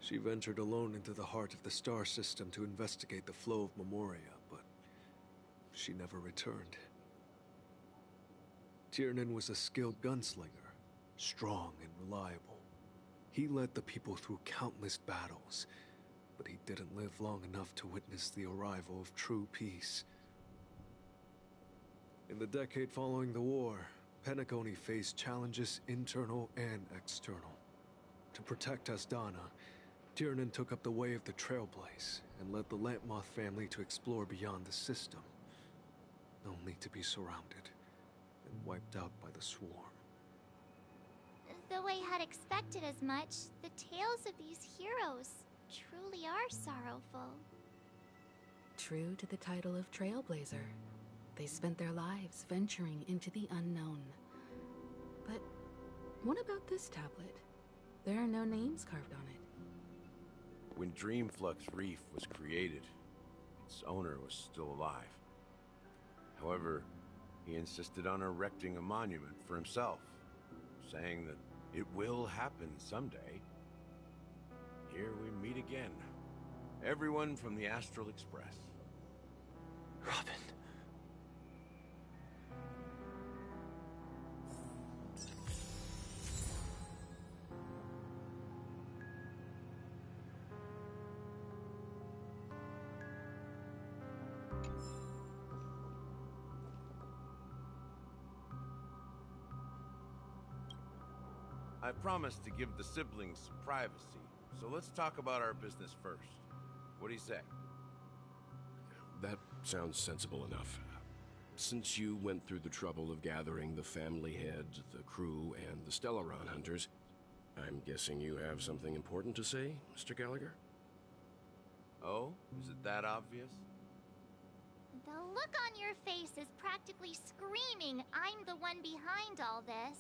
She ventured alone into the heart of the star system to investigate the flow of Memoria, but she never returned. Tiernan was a skilled gunslinger, strong and reliable. He led the people through countless battles, but he didn't live long enough to witness the arrival of true peace. In the decade following the war, Penacony faced challenges internal and external. To protect Astana, Tiernan took up the way of the Trailblaze and led the Lampmoth family to explore beyond the system, only to be surrounded and wiped out by the Swarm. Though I had expected as much, the tales of these heroes truly are sorrowful. True to the title of Trailblazer, they spent their lives venturing into the unknown. But what about this tablet? There are no names carved on it. When Dreamflux Reef was created, its owner was still alive. However, he insisted on erecting a monument for himself, saying that it will happen someday. Here we meet again. Everyone from the Astral Express. Robin. I promised to give the siblings some privacy, so let's talk about our business first. What do you say? That sounds sensible enough. Since you went through the trouble of gathering the family head, the crew, and the Stellaron hunters, I'm guessing you have something important to say, Mr. Gallagher? Oh? Is it that obvious? The look on your face is practically screaming, I'm the one behind all this.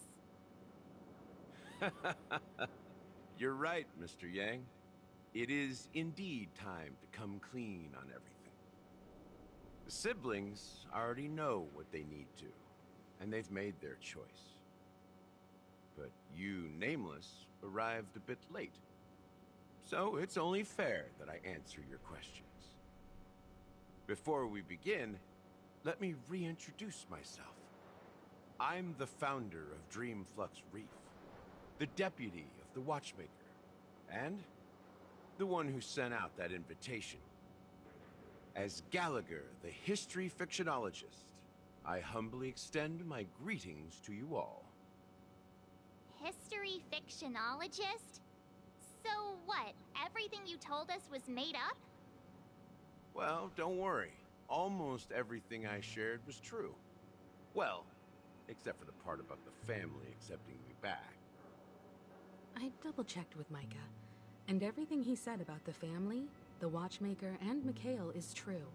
You're right, Mr. Yang. It is indeed time to come clean on everything. The siblings already know what they need to, and they've made their choice. But you, Nameless, arrived a bit late. So it's only fair that I answer your questions. Before we begin, let me reintroduce myself. I'm the founder of Dreamflux Reef, the deputy of the Watchmaker, and the one who sent out that invitation. As Gallagher, the history fictionologist, I humbly extend my greetings to you all. History fictionologist? So what, everything you told us was made up? Well, don't worry. Almost everything I shared was true. Well, except for the part about the family accepting me back. I double-checked with Micah, and everything he said about the family, the Watchmaker, and Mikhail is true.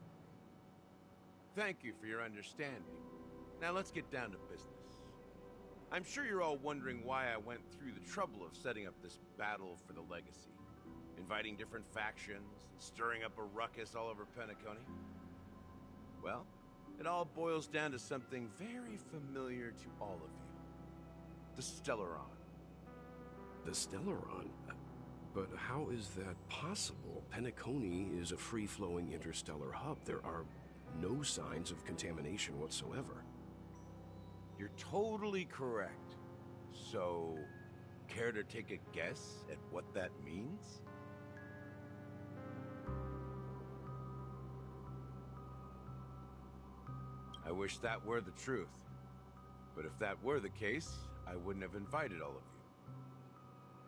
Thank you for your understanding. Now let's get down to business. I'm sure you're all wondering why I went through the trouble of setting up this battle for the legacy, inviting different factions, stirring up a ruckus all over Penacony. Well, it all boils down to something very familiar to all of you. The Stellaron. The Stellaron? But how is that possible? Penacony is a free-flowing interstellar hub. There are no signs of contamination whatsoever. You're totally correct. So, care to take a guess at what that means? I wish that were the truth. But if that were the case, I wouldn't have invited all of you.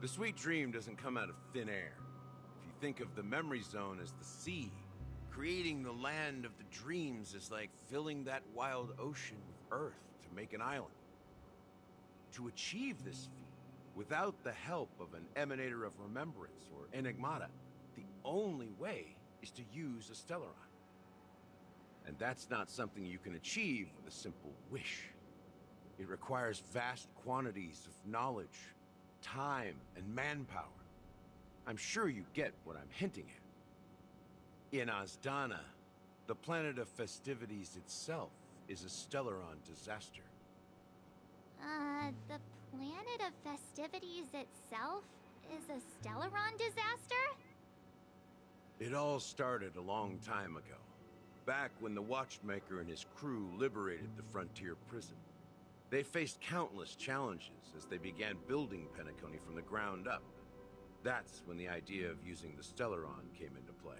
The sweet dream doesn't come out of thin air. If you think of the memory zone as the sea, creating the land of the dreams is like filling that wild ocean with earth to make an island. To achieve this feat, without the help of an emanator of remembrance or enigmata, the only way is to use a Stellaron. And that's not something you can achieve with a simple wish. It requires vast quantities of knowledge, time, and manpower. I'm sure you get what I'm hinting at. In Azdana, the planet of festivities itself is a Stellaron disaster. The planet of festivities itself is a Stellaron disaster? It all started a long time ago, back when the Watchmaker and his crew liberated the frontier prison. They faced countless challenges as they began building Penacony from the ground up. That's when the idea of using the Stellaron came into play.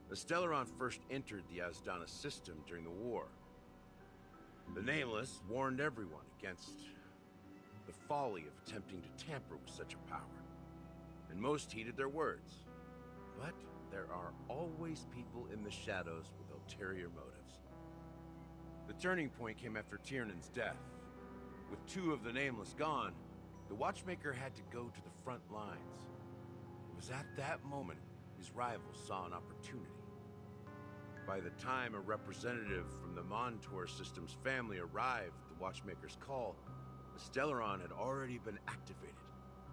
The Stellaron first entered the Azdana system during the war. The Nameless warned everyone against the folly of attempting to tamper with such a power, and most heeded their words. But there are always people in the shadows with ulterior motives. The turning point came after Tiernan's death. With two of the Nameless gone, the Watchmaker had to go to the front lines. It was at that moment his rivals saw an opportunity. By the time a representative from the Montour System's family arrived at the Watchmaker's call, the Stellaron had already been activated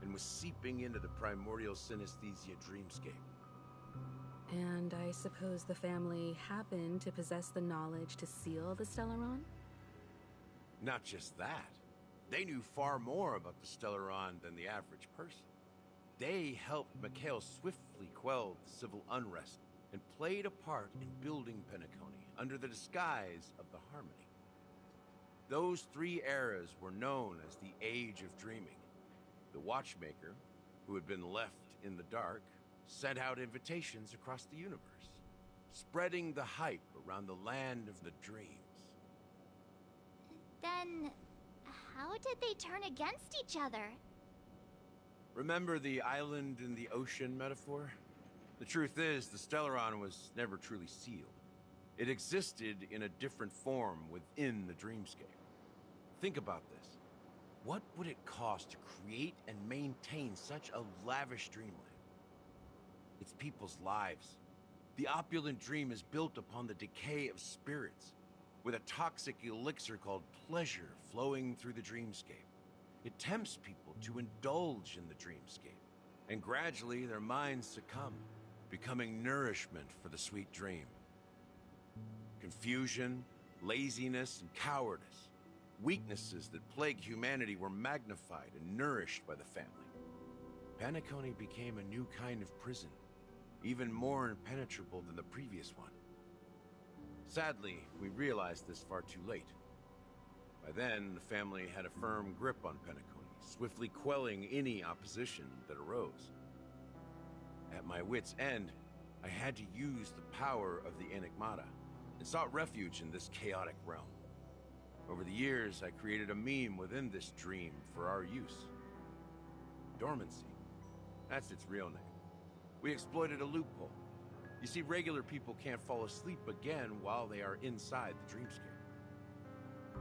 and was seeping into the primordial synesthesia dreamscape. And I suppose the family happened to possess the knowledge to seal the Stellaron? Not just that. They knew far more about the Stellaron than the average person. They helped Mikhail swiftly quell the civil unrest and played a part in building Penacony under the disguise of the Harmony. Those 3 eras were known as the Age of Dreaming. The Watchmaker, who had been left in the dark, sent out invitations across the universe, spreading the hype around the land of the dreams. Then, how did they turn against each other? Remember the island in the ocean metaphor? The truth is, the Stellaron was never truly sealed. It existed in a different form within the dreamscape. Think about this. What would it cost to create and maintain such a lavish dreamland? It's people's lives. The opulent dream is built upon the decay of spirits, with a toxic elixir called pleasure flowing through the dreamscape. It tempts people to indulge in the dreamscape, and gradually their minds succumb, becoming nourishment for the sweet dream. Confusion, laziness, and cowardice, weaknesses that plague humanity, were magnified and nourished by the family. Penacony became a new kind of prison, even more impenetrable than the previous one. Sadly, we realized this far too late. By then, the family had a firm grip on Penacony, swiftly quelling any opposition that arose. At my wit's end, I had to use the power of the Enigmata, and sought refuge in this chaotic realm. Over the years, I created a meme within this dream for our use. Dormancy. That's its real name. We exploited a loophole. You see, regular people can't fall asleep again while they are inside the dreamscape.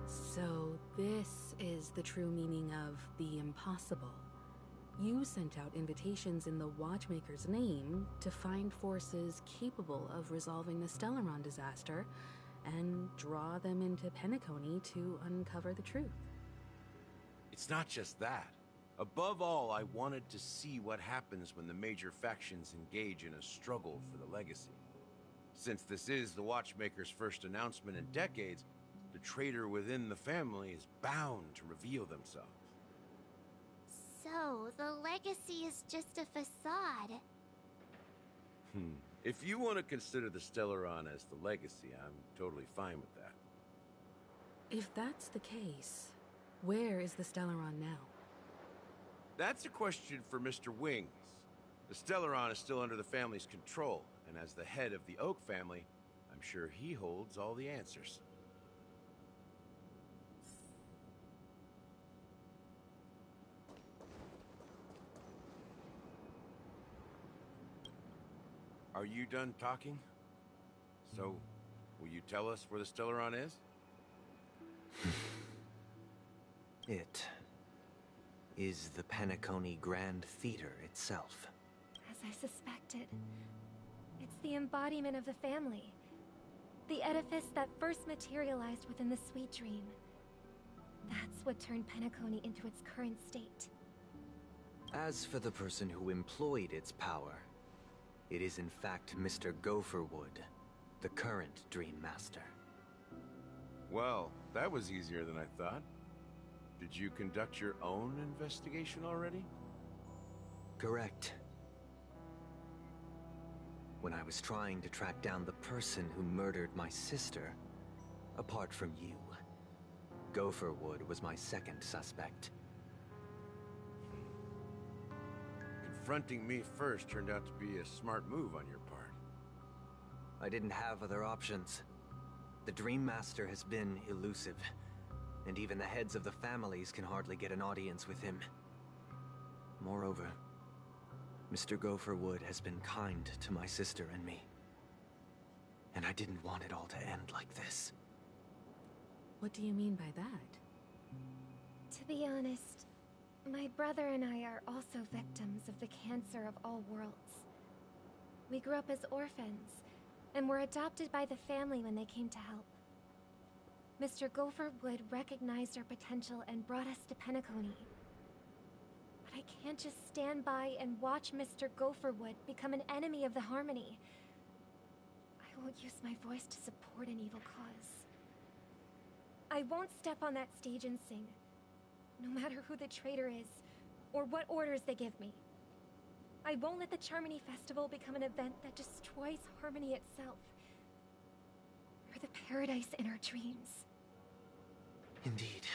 So this is the true meaning of the impossible. You sent out invitations in the Watchmaker's name to find forces capable of resolving the Stellaron disaster and draw them into Penacony to uncover the truth. It's not just that. Above all, I wanted to see what happens when the major factions engage in a struggle for the legacy. Since this is the Watchmaker's first announcement in decades, the traitor within the family is bound to reveal themselves. So, the legacy is just a facade. If you want to consider the Stellaron as the legacy, I'm totally fine with that. If that's the case, where is the Stellaron now? That's a question for Mr. Wings. The Stellaron is still under the family's control, and as the head of the Oak family, I'm sure he holds all the answers. Are you done talking? So, will you tell us where the Stellaron is? It is the Penacony Grand Theater itself. As I suspected, it's the embodiment of the family. The edifice that first materialized within the Sweet Dream. That's what turned Penacony into its current state. As for the person who employed its power, it is in fact Mr. Gopherwood, the current Dream Master. Well, that was easier than I thought. Did you conduct your own investigation already? Correct. When I was trying to track down the person who murdered my sister, apart from you, Gopherwood was my second suspect. Confronting me first turned out to be a smart move on your part. I didn't have other options. The Dream Master has been elusive, and even the heads of the families can hardly get an audience with him. Moreover, Mr. Gopherwood has been kind to my sister and me. And I didn't want it all to end like this. What do you mean by that? To be honest, my brother and I are also victims of the cancer of all worlds. We grew up as orphans, and were adopted by the family when they came to help. Mr. Gopherwood recognized our potential and brought us to Penacony. But I can't just stand by and watch Mr. Gopherwood become an enemy of the Harmony. won't use my voice to support an evil cause. I won't step on that stage and sing, no matter who the traitor is, or what orders they give me. I won't let the Charmony Festival become an event that destroys Harmony itself, or the paradise in our dreams. Indeed.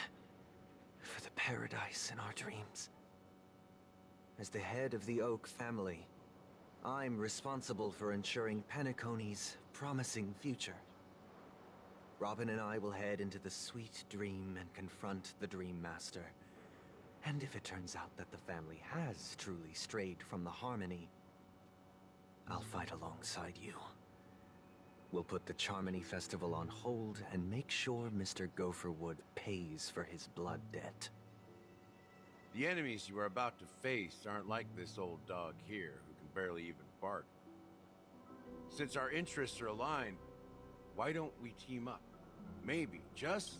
For the paradise in our dreams. As the head of the Oak family, I'm responsible for ensuring Penacony's promising future. Robin and I will head into the sweet dream and confront the Dream Master. And if it turns out that the family has truly strayed from the Harmony, I'll fight alongside you. We'll put the Charmony Festival on hold and make sure Mr. Gopherwood pays for his blood debt. The enemies you are about to face aren't like this old dog here, who can barely even bark. Since our interests are aligned, why don't we team up? Maybe, just...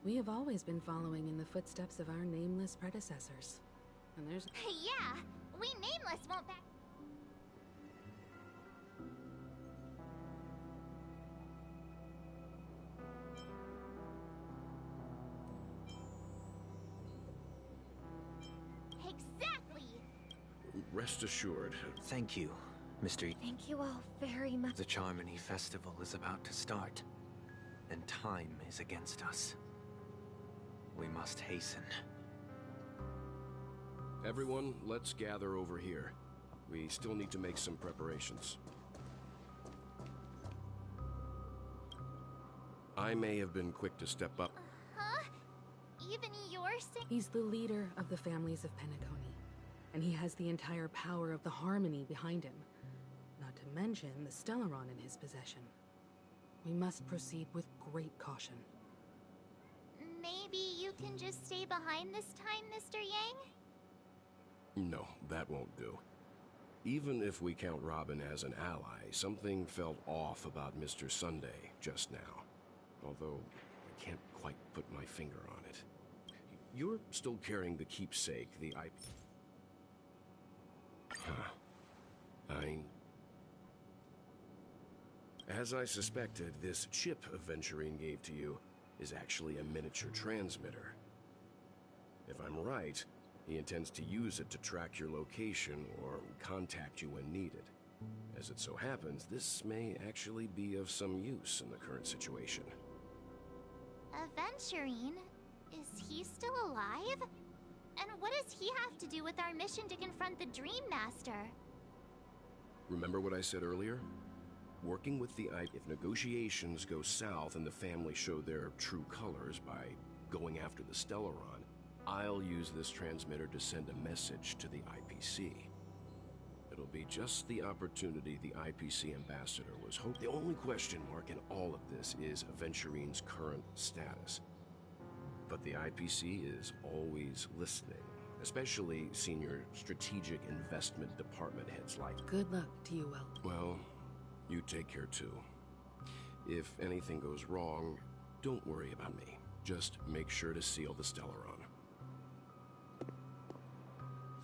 We have always been following in the footsteps of our nameless predecessors. And there's... Yeah, we Nameless won't back... Exactly! Rest assured. Thank you, Mr. Thank you all very much. The Charmony Festival is about to start, and time is against us. We must hasten. Everyone, let's gather over here. We still need to make some preparations. I may have been quick to step up. Huh? Even you're saying... He's the leader of the families of Penacony, and he has the entire power of the Harmony behind him. Not to mention the Stellaron in his possession. We must proceed with great caution. Maybe you can just stay behind this time, Mr. Yang? No, that won't do. Even if we count Robin as an ally, something felt off about Mr. Sunday just now. Although, I can't quite put my finger on it. You're still carrying the keepsake, the IP... Huh. As I suspected, this chip Aventurine gave to you is actually a miniature transmitter. If I'm right, he intends to use it to track your location or contact you when needed. As it so happens, this may actually be of some use in the current situation. Aventurine? Is he still alive? And what does he have to do with our mission to confront the Dream Master? Remember what I said earlier? Working with the IP, if negotiations go south and the family show their true colors by going after the Stellaron, I'll use this transmitter to send a message to the IPC. It'll be just the opportunity the IPC ambassador was hoping. The only question mark in all of this is Aventurine's current status. But the IPC is always listening, especially senior strategic investment department heads like... Good luck to you, Will. Well, you take care too. If anything goes wrong, don't worry about me. Just make sure to seal the Stellaron.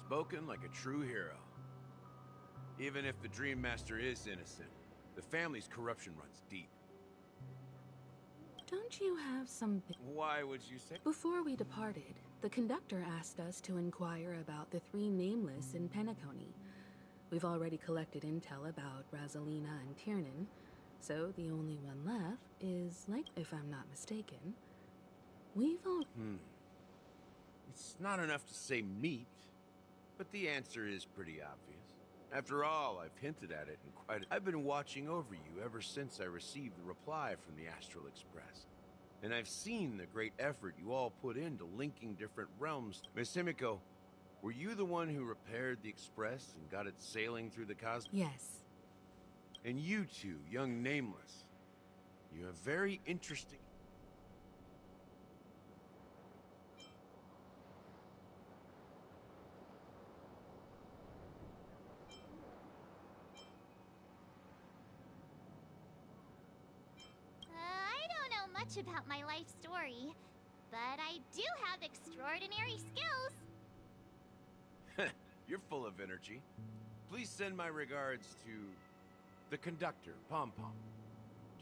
Spoken like a true hero. Even if the Dream Master is innocent, the family's corruption runs deep. Don't you have some... Why would you say... Before we departed, the conductor asked us to inquire about the three Nameless in Penacony. We've already collected intel about Rosalina and Tiernan, so the only one left is, like, if I'm not mistaken, we've all... It's not enough to say meat, but the answer is pretty obvious. After all, I've hinted at it in quite I've been watching over you ever since I received the reply from the Astral Express. And I've seen the great effort you all put into linking different realms. Miss Himiko, were you the one who repaired the Express and got it sailing through the cosmos? Yes. And you two, young Nameless, you have very interesting... I don't know much about my life story, but I do have extraordinary skills. You're full of energy. Please send my regards to the conductor, Pom Pom.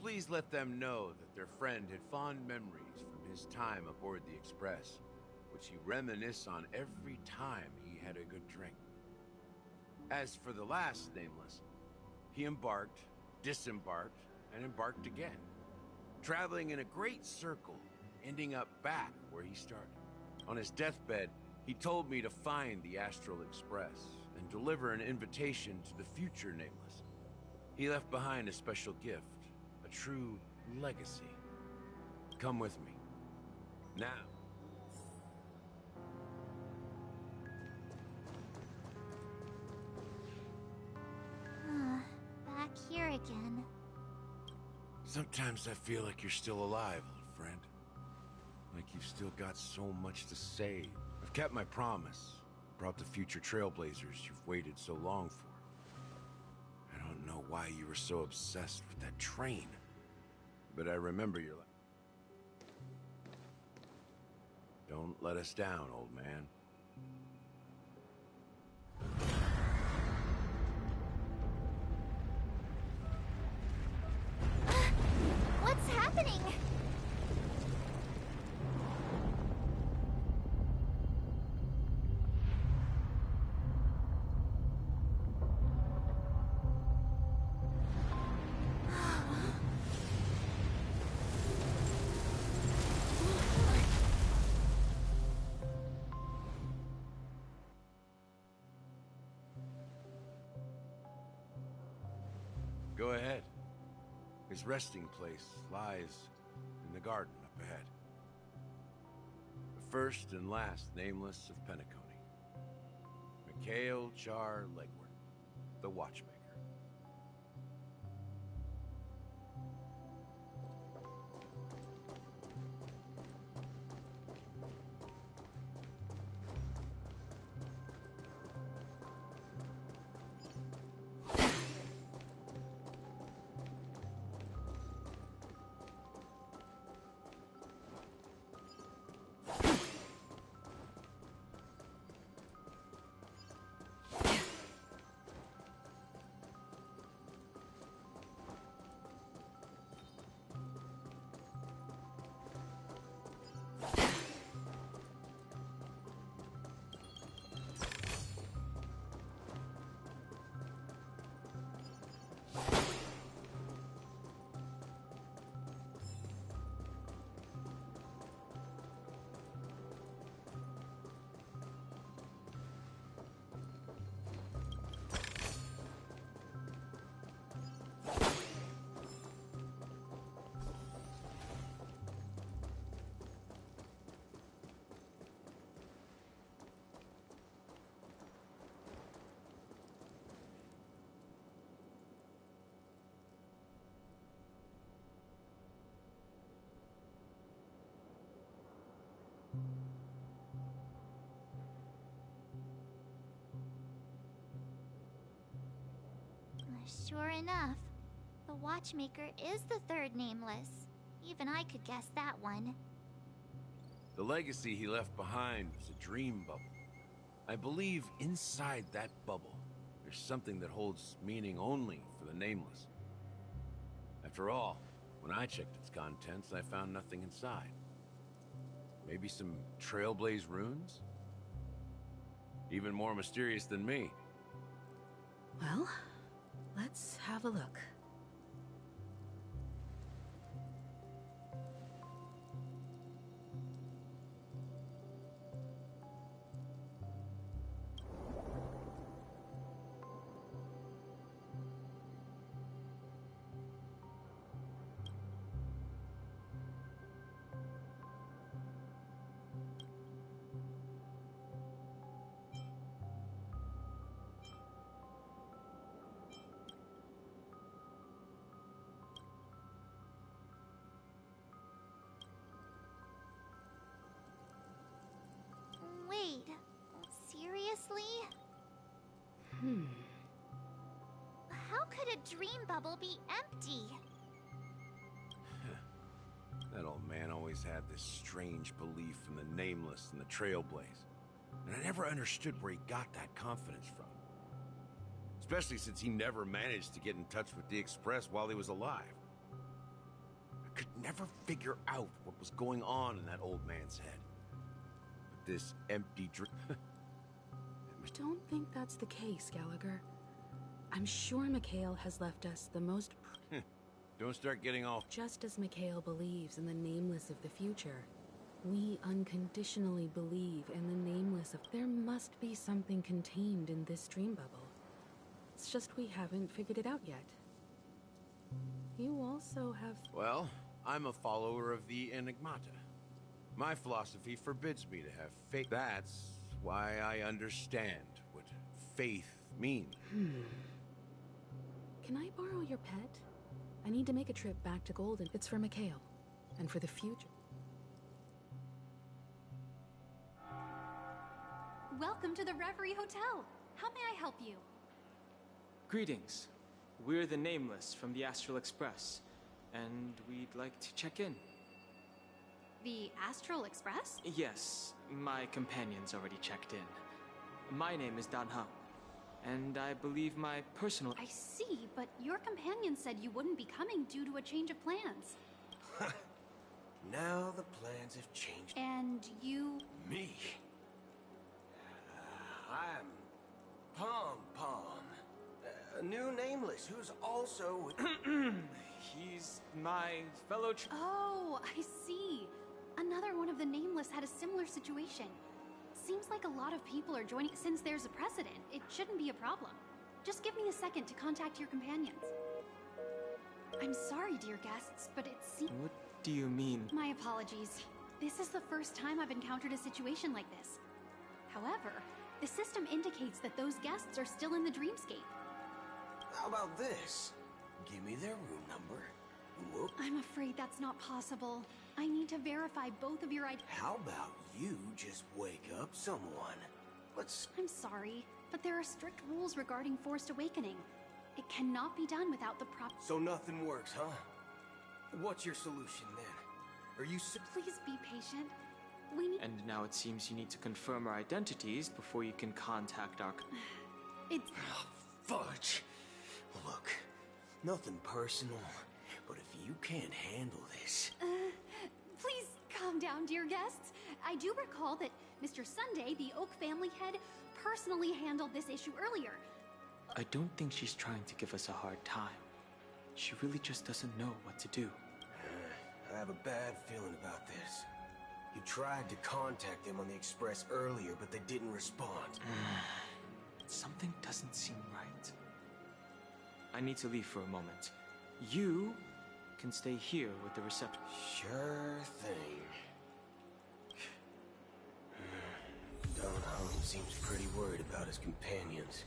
Please let them know that their friend had fond memories from his time aboard the Express, which he reminisced on every time he had a good drink. As for the last nameless, he embarked, disembarked, and embarked again, traveling in a great circle, ending up back where he started. On his deathbed, he told me to find the Astral Express and deliver an invitation to the future nameless. He left behind a special gift, a true legacy. Come with me. Now. Back here again. Sometimes I feel like you're still alive, old friend. Like you've still got so much to say. I've kept my promise. Brought the future trailblazers you've waited so long for. I don't know why you were so obsessed with that train. But I remember your... Don't let us down, old man. What's happening? Go ahead. His resting place lies in the garden up ahead. The first and last nameless of Penacony. Mikhail Char Legward, the Watchmaker. Sure enough, the Watchmaker is the third nameless. Even I could guess that one. The legacy he left behind was a dream bubble. I believe inside that bubble, there's something that holds meaning only for the nameless. After all, when I checked its contents, I found nothing inside. Maybe some Trailblaze runes? Even more mysterious than me. Well, let's have a look. Wait, seriously? How could a dream bubble be empty? That old man always had this strange belief in the nameless and the Trailblaze. And I never understood where he got that confidence from. Especially since he never managed to get in touch with the Express while he was alive. I could never figure out what was going on in that old man's head. But this empty Don't think that's the case, Gallagher. I'm sure Mikhail has left us the most... Don't start getting all... Just as Mikhail believes in the nameless of the future, we unconditionally believe in the nameless of... There must be something contained in this dream bubble. It's just we haven't figured it out yet. You also have... Well, I'm a follower of the Enigmata. My philosophy forbids me to have faith. That's why I understand what faith means. Can I borrow your pet? I need to make a trip back to Golden. It's for Mikhail, and for the future. Welcome to the Reverie Hotel. How may I help you? Greetings. We're the Nameless from the Astral Express, and we'd like to check in. The Astral Express? Yes, my companion's already checked in. My name is Dan Hung, and I believe my personal... I see, but your companion said you wouldn't be coming due to a change of plans. Now the plans have changed. And you... Me? I'm Pom Pom. A new Nameless who's also... He's my fellow... Oh, I see. Another one of the Nameless had a similar situation. Seems like a lot of people are joining. Since there's a precedent, it shouldn't be a problem. Just give me a second to contact your companions. I'm sorry, dear guests, but it seems... What do you mean? My apologies. This is the first time I've encountered a situation like this. However, the system indicates that those guests are still in the dreamscape. How about this? Give me their room number. Whoop. I'm afraid that's not possible. I need to verify both of your IDs. How about you just wake up someone? I'm sorry, but there are strict rules regarding forced awakening. It cannot be done without the proper... So nothing works, huh? What's your solution then? Are you... Please be patient. We need... And now it seems you need to confirm our identities before you can contact our... It's... Oh, fudge. Look, nothing personal, but if you can't handle this... Please calm down, dear guests. I do recall that Mr. Sunday, the Oak family head, personally handled this issue earlier. I don't think she's trying to give us a hard time. She really just doesn't know what to do. I have a bad feeling about this. You tried to contact them on the Express earlier, but they didn't respond. Something doesn't seem right. I need to leave for a moment. You can stay here with the receptor. Sure thing. Don Hung seems pretty worried about his companions.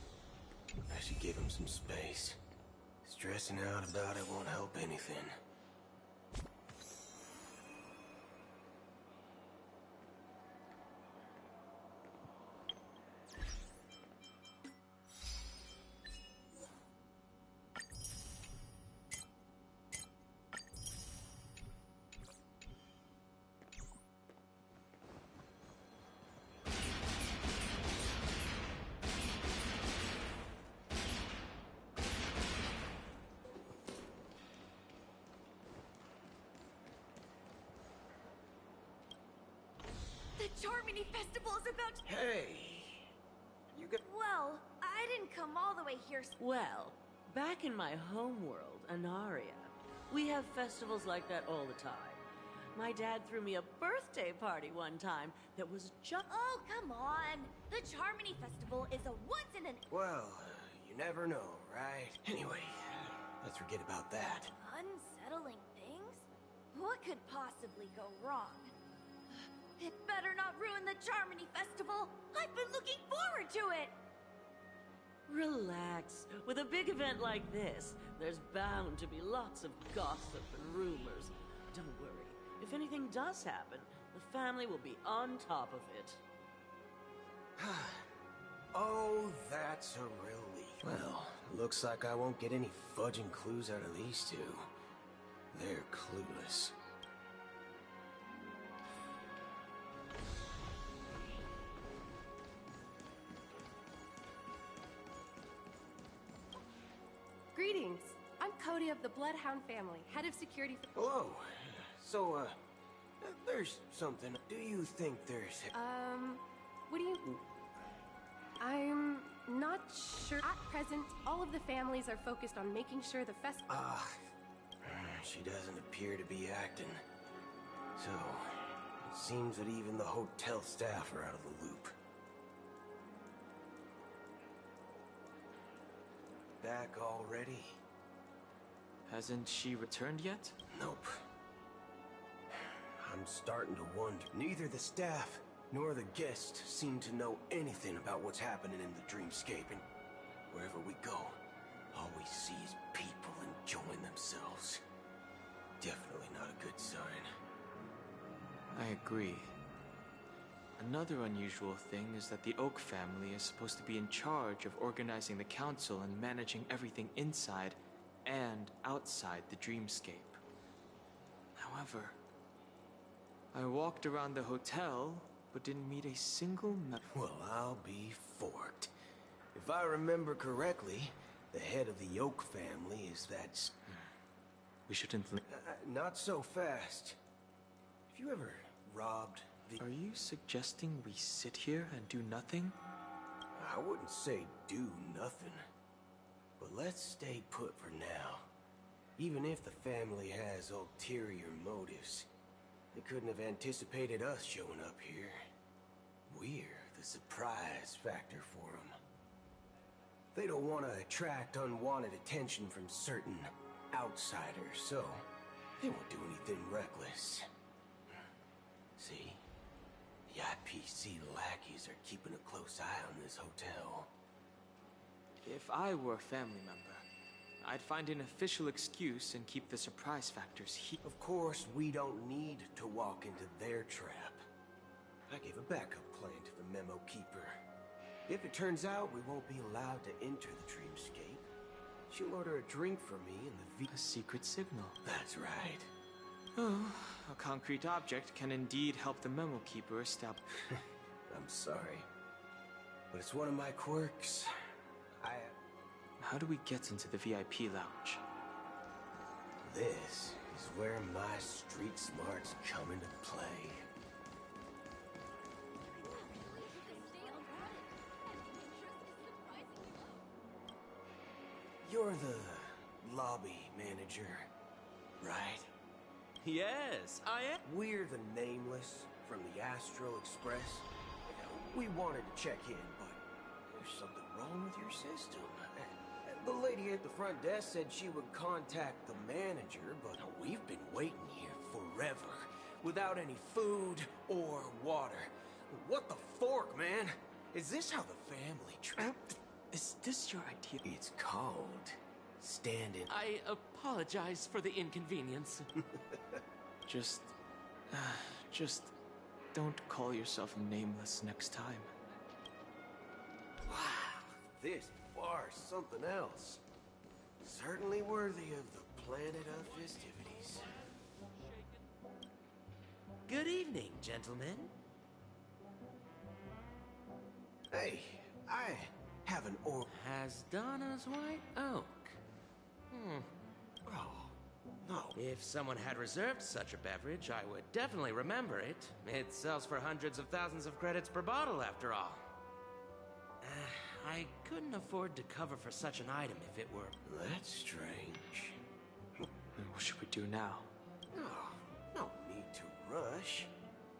I should give him some space. Stressing out about it won't help anything. The Charmony Festival is about to... Hey! You get... Well, I didn't come all the way here... Well, back in my homeworld, Anaria, we have festivals like that all the time. My dad threw me a birthday party one time that was just... Oh, come on! The Charmony Festival is a once in an... Well, you never know, right? Anyway, let's forget about that. Unsettling things? What could possibly go wrong? It better not ruin the Charmony Festival! I've been looking forward to it! Relax. With a big event like this, there's bound to be lots of gossip and rumors. Don't worry. If anything does happen, the family will be on top of it. Oh, that's a relief. Well, looks like I won't get any fudging clues out of these two. They're clueless. Cody of the Bloodhound family, head of security for— Hello. So, there's something. Do you think there's... what do you... I'm not sure. At present, all of the families are focused on making sure the she doesn't appear to be acting. So, it seems that even the hotel staff are out of the loop. Back already? Hasn't she returned yet? Nope. I'm starting to wonder. Neither the staff nor the guests seem to know anything about what's happening in the dreamscape, and wherever we go, all we see is people enjoying themselves. Definitely not a good sign. I agree. Another unusual thing is that the Oak family is supposed to be in charge of organizing the council and managing everything inside and outside the dreamscape. However, I walked around the hotel, but didn't meet a single Well, I'll be forked. If I remember correctly, the head of the Oak family is that... We shouldn't... not so fast. Have you ever robbed the... Are you suggesting we sit here and do nothing? I wouldn't say do nothing. But let's stay put for now. Even if the family has ulterior motives, they couldn't have anticipated us showing up here. We're the surprise factor for them. They don't want to attract unwanted attention from certain outsiders, so they won't do anything reckless. See? The IPC lackeys are keeping a close eye on this hotel. If I were a family member, I'd find an official excuse and keep the surprise factors here. Of course, we don't need to walk into their trap. I gave a backup plan to the memo keeper. If it turns out we won't be allowed to enter the dreamscape, she'll order a drink for me in the A secret signal. That's right. Oh, a concrete object can indeed help the memo keeper establish... I'm sorry, but it's one of my quirks. How do we get into the VIP lounge? This is where my street smarts come into play. You're the lobby manager, right? Yes, I am. We're the Nameless from the Astral Express. We wanted to check in, but there's something wrong with your system. The lady at the front desk said she would contact the manager, but we've been waiting here forever, without any food or water. What the fork, man? Is this how the family Is this your idea? It's called standing. I apologize for the inconvenience. Just don't call yourself Nameless next time. Wow, this bar's something else. Certainly worthy of the planet of festivities. Good evening, gentlemen. Hey, I have an Has Donna's White Oak. Oh, no. If someone had reserved such a beverage, I would definitely remember it. It sells for hundreds of thousands of credits per bottle, after all. I couldn't afford to cover for such an item if it were... That's strange. Then what should we do now? Oh, no need to rush.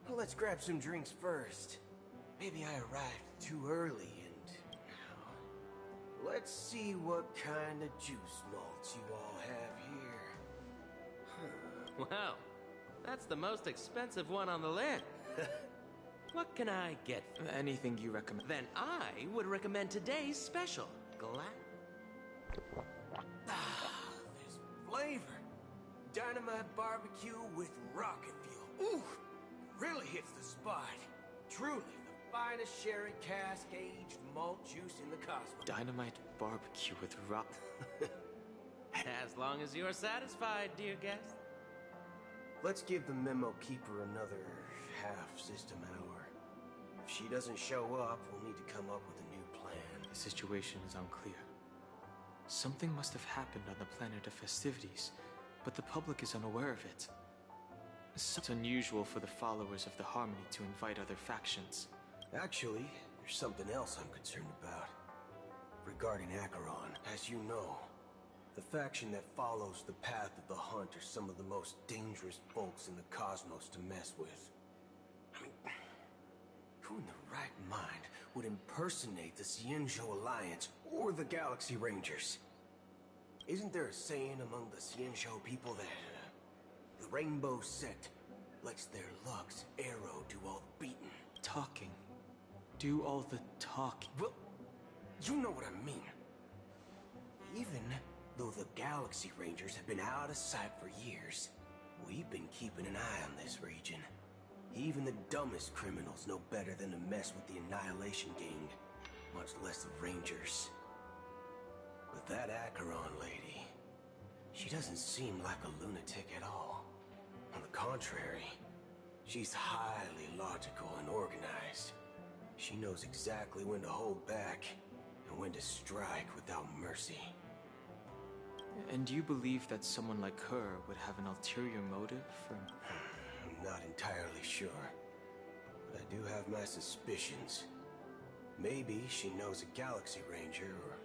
Well, let's grab some drinks first. Maybe I arrived too early and... Let's see what kind of juice malts you all have here. Wow, that's the most expensive one on the list. What can I get? Anything you recommend. Then I would recommend today's special. This flavor. Dynamite barbecue with rocket fuel. Ooh, really hits the spot. Truly the finest sherry cask-aged malt juice in the cosmos. Dynamite barbecue with rock. As long as you're satisfied, dear guest. Let's give the memo keeper another half-system hour. If she doesn't show up, we'll need to come up with a new plan. The situation is unclear. Something must have happened on the planet of festivities, but the public is unaware of it. It's unusual for the followers of the Harmony to invite other factions. Actually, there's something else I'm concerned about. Regarding Acheron, as you know, the faction that follows the path of the Hunt are some of the most dangerous folks in the cosmos to mess with. I mean, who in the right mind would impersonate the Xianzhou Alliance or the Galaxy Rangers? Isn't there a saying among the Xianzhou people that the Rainbow Sect lets their luck's arrow do all the beating? Talking. Do all the talking. Well, you know what I mean. Even though the Galaxy Rangers have been out of sight for years, we've been keeping an eye on this region. Even the dumbest criminals know better than to mess with the Annihilation Gang, much less the Rangers. But that Acheron lady, she doesn't seem like a lunatic at all. On the contrary, she's highly logical and organized. She knows exactly when to hold back and when to strike without mercy. And you believe that someone like her would have an ulterior motive for... I'm not entirely sure, but I do have my suspicions. Maybe she knows a Galaxy Ranger, or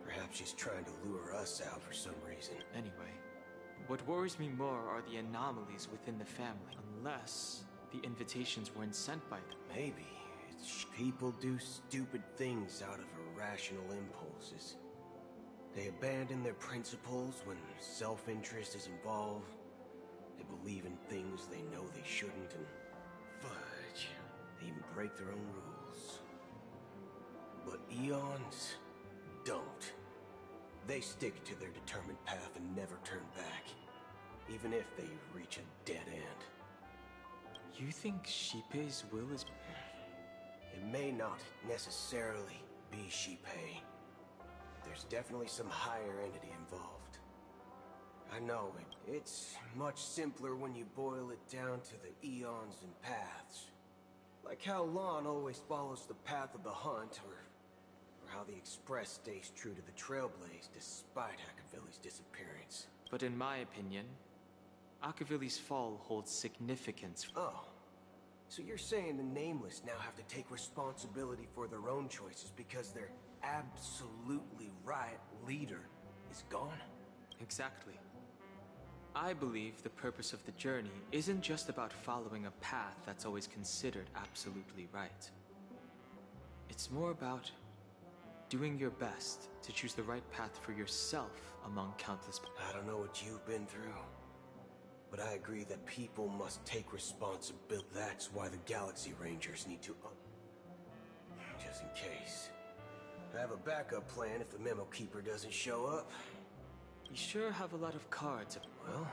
perhaps she's trying to lure us out for some reason. Anyway, what worries me more are the anomalies within the family. Unless the invitations weren't sent by them. Maybe. People do stupid things out of irrational impulses. They abandon their principles when self-interest is involved. They believe in things they know they shouldn't, and fudge, they even break their own rules. But Eons don't. They stick to their determined path and never turn back, even if they reach a dead end. You think Shippei's will is... It may not necessarily be Shippei. There's definitely some higher entity involved. I know, it's much simpler when you boil it down to the eons and paths. Like how Lon always follows the path of the Hunt, or how the Express stays true to the Trailblaze despite Akavilli's disappearance. But in my opinion, Akavilli's fall holds significance. Oh. So you're saying the Nameless now have to take responsibility for their own choices because their absolutely right leader is gone? Exactly. I believe the purpose of the journey isn't just about following a path that's always considered absolutely right. It's more about doing your best to choose the right path for yourself among countless... I don't know what you've been through, but I agree that people must take responsibility. That's why the Galaxy Rangers need to... just in case. I have a backup plan if the Memo Keeper doesn't show up. You sure have a lot of cards. Well,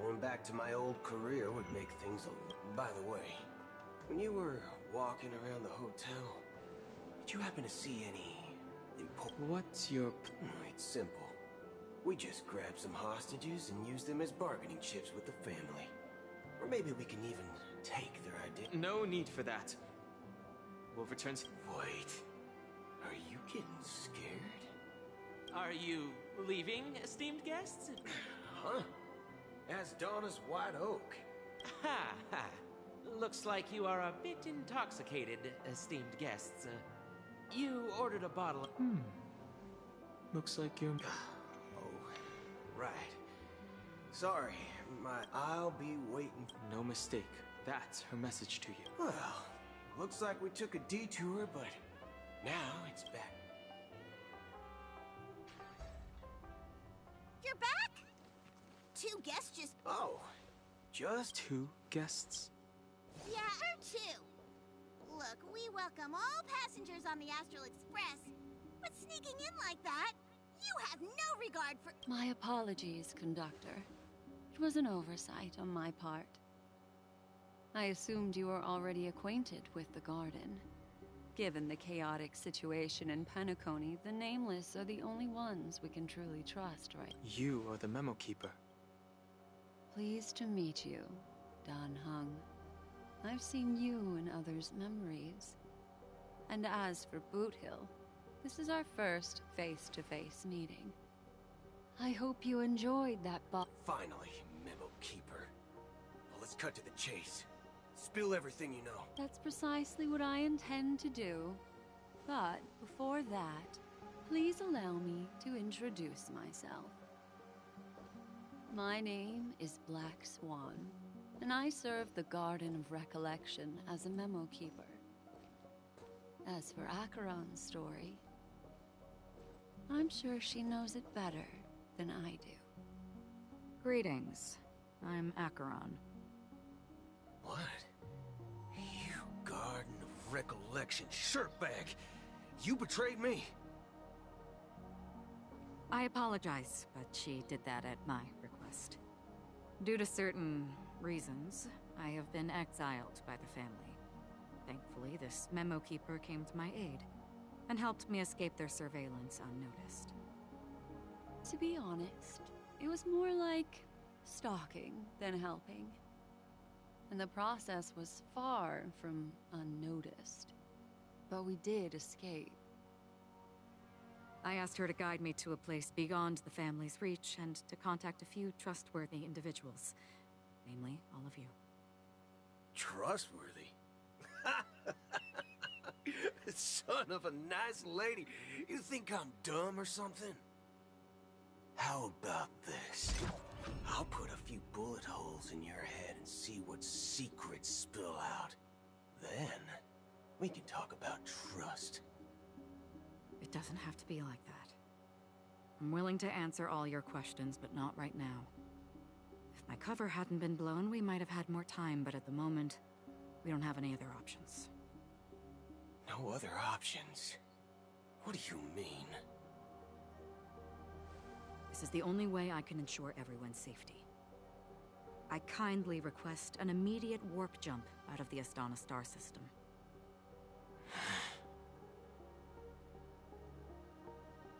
going back to my old career would make things a... By the way, when you were walking around the hotel, did you happen to see any important... What's your... It's simple. We just grab some hostages and use them as bargaining chips with the family. Or maybe we can even take their identity. No need for that. We'll return... Wait. Are you getting scared? Are you leaving, esteemed guests? Huh? As dawn is wide oak. Ha ha. Looks like you are a bit intoxicated, esteemed guests. You ordered a bottle of... Looks like you're... Right. Sorry, I'll be waiting. No mistake. That's her message to you. Well, looks like we took a detour, but now it's back. You're back? Two guests just... Oh, just... Two guests? Yeah, or two. Look, we welcome all passengers on the Astral Express, but sneaking in like that... You have no regard for... My apologies, conductor. It was an oversight on my part. I assumed you were already acquainted with the garden. Given the chaotic situation in Penacony, the Nameless are the only ones we can truly trust, right? You are the Memo Keeper. Pleased to meet you, Dan Heng. I've seen you in others' memories. And as for Boot Hill, This is our first face-to-face meeting. I hope you enjoyed that Finally, Memo Keeper. Well, let's cut to the chase. Spill everything you know. That's precisely what I intend to do. But before that, please allow me to introduce myself. My name is Black Swan, and I serve the Garden of Recollection as a memo keeper. As for Acheron's story, I'm sure she knows it better than I do. Greetings. I'm Acheron. What? You Garden of Recollection shirtbag! You betrayed me! I apologize, but she did that at my request. Due to certain reasons, I have been exiled by the family. Thankfully, this memo keeper came to my aid and helped me escape their surveillance unnoticed. To be honest, it was more like stalking than helping. And the process was far from unnoticed. But we did escape. I asked her to guide me to a place beyond the family's reach and to contact a few trustworthy individuals. Namely, all of you. Trustworthy? Son of a nice lady. You think I'm dumb or something? How about this? I'll put a few bullet holes in your head and see what secrets spill out. Then, we can talk about trust. It doesn't have to be like that. I'm willing to answer all your questions, but not right now. If my cover hadn't been blown, we might have had more time, but at the moment, we don't have any other options. No other options? What do you mean? This is the only way I can ensure everyone's safety. I kindly request an immediate warp jump out of the Astana star system.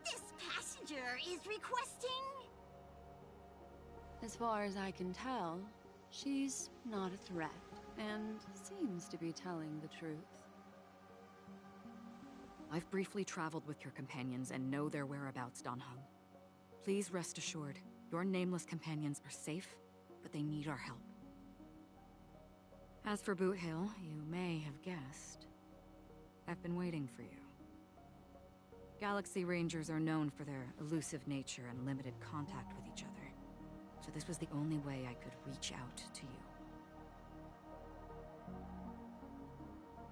This passenger is requesting... As far as I can tell, she's not a threat, and seems to be telling the truth. I've briefly traveled with your companions and know their whereabouts, Dan Heng. Please rest assured, your nameless companions are safe, but they need our help. As for Boot Hill, you may have guessed, I've been waiting for you. Galaxy Rangers are known for their elusive nature and limited contact with each other, so this was the only way I could reach out to you.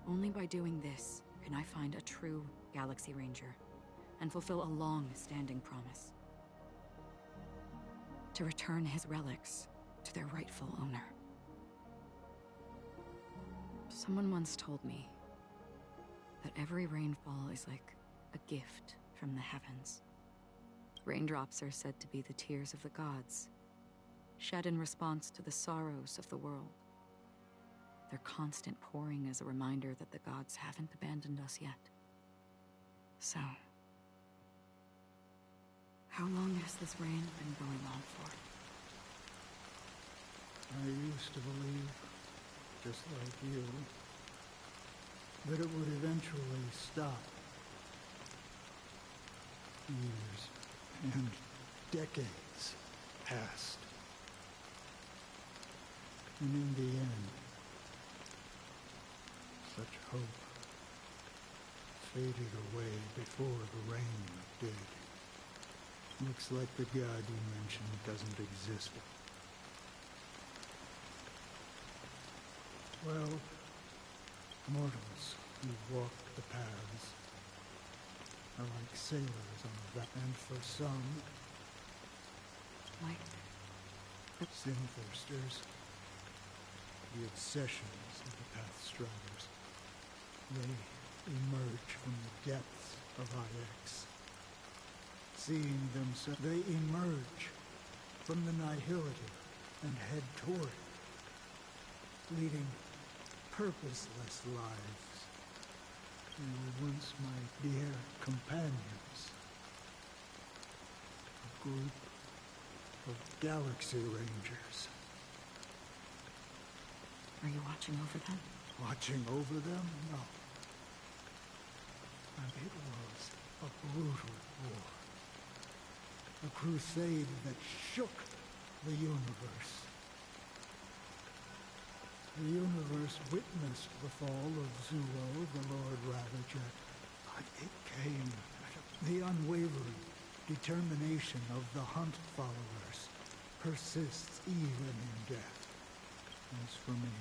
Only by doing this can I find a true Galaxy Ranger and fulfill a long-standing promise. To return his relics to their rightful owner. Someone once told me that every rainfall is like a gift from the heavens. Raindrops are said to be the tears of the gods, shed in response to the sorrows of the world. Their constant pouring is a reminder that the gods haven't abandoned us yet. So, how long has this rain been going on for? I used to believe, just like you, that it would eventually stop. Years and decades passed. And in the end, such hope faded away before the rain did. Looks like the god you mentioned doesn't exist. Well, mortals who walk the paths are like sailors on the back, and for some, like sin-thirsters, the obsessions of the Pathstriders. They emerge from the depths of IX. Seeing themselves, they emerge from the nihility and head toward it, leading purposeless lives. They were once my dear companions. A group of Galaxy Rangers. Are you watching over them? Watching over them? No. And it was A brutal war. A crusade that shook the universe. The universe witnessed the fall of Zuo, the Lord Ravager, but it came. The unwavering determination of the Hunt followers persists even in death. As for me,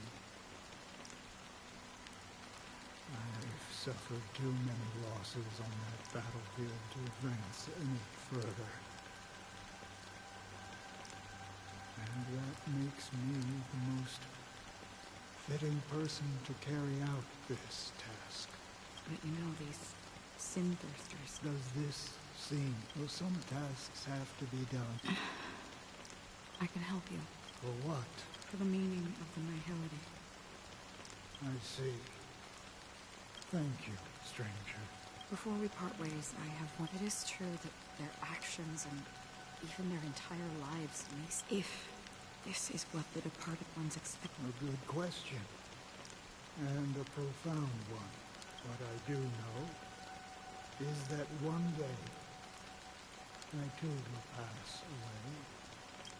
I've suffered too many losses on that battlefield to advance any further. And that makes me the most fitting person to carry out this task. But you know, these sin thirsters... Does this seem... Well, some tasks have to be done. I can help you. For what? For the meaning of the nihility. I see. Thank you, stranger. Before we part ways, I have one. It is true that their actions and even their entire lives may... If this is what the departed ones expect... A good question. And a profound one. What I do know is that one day, I too will pass away.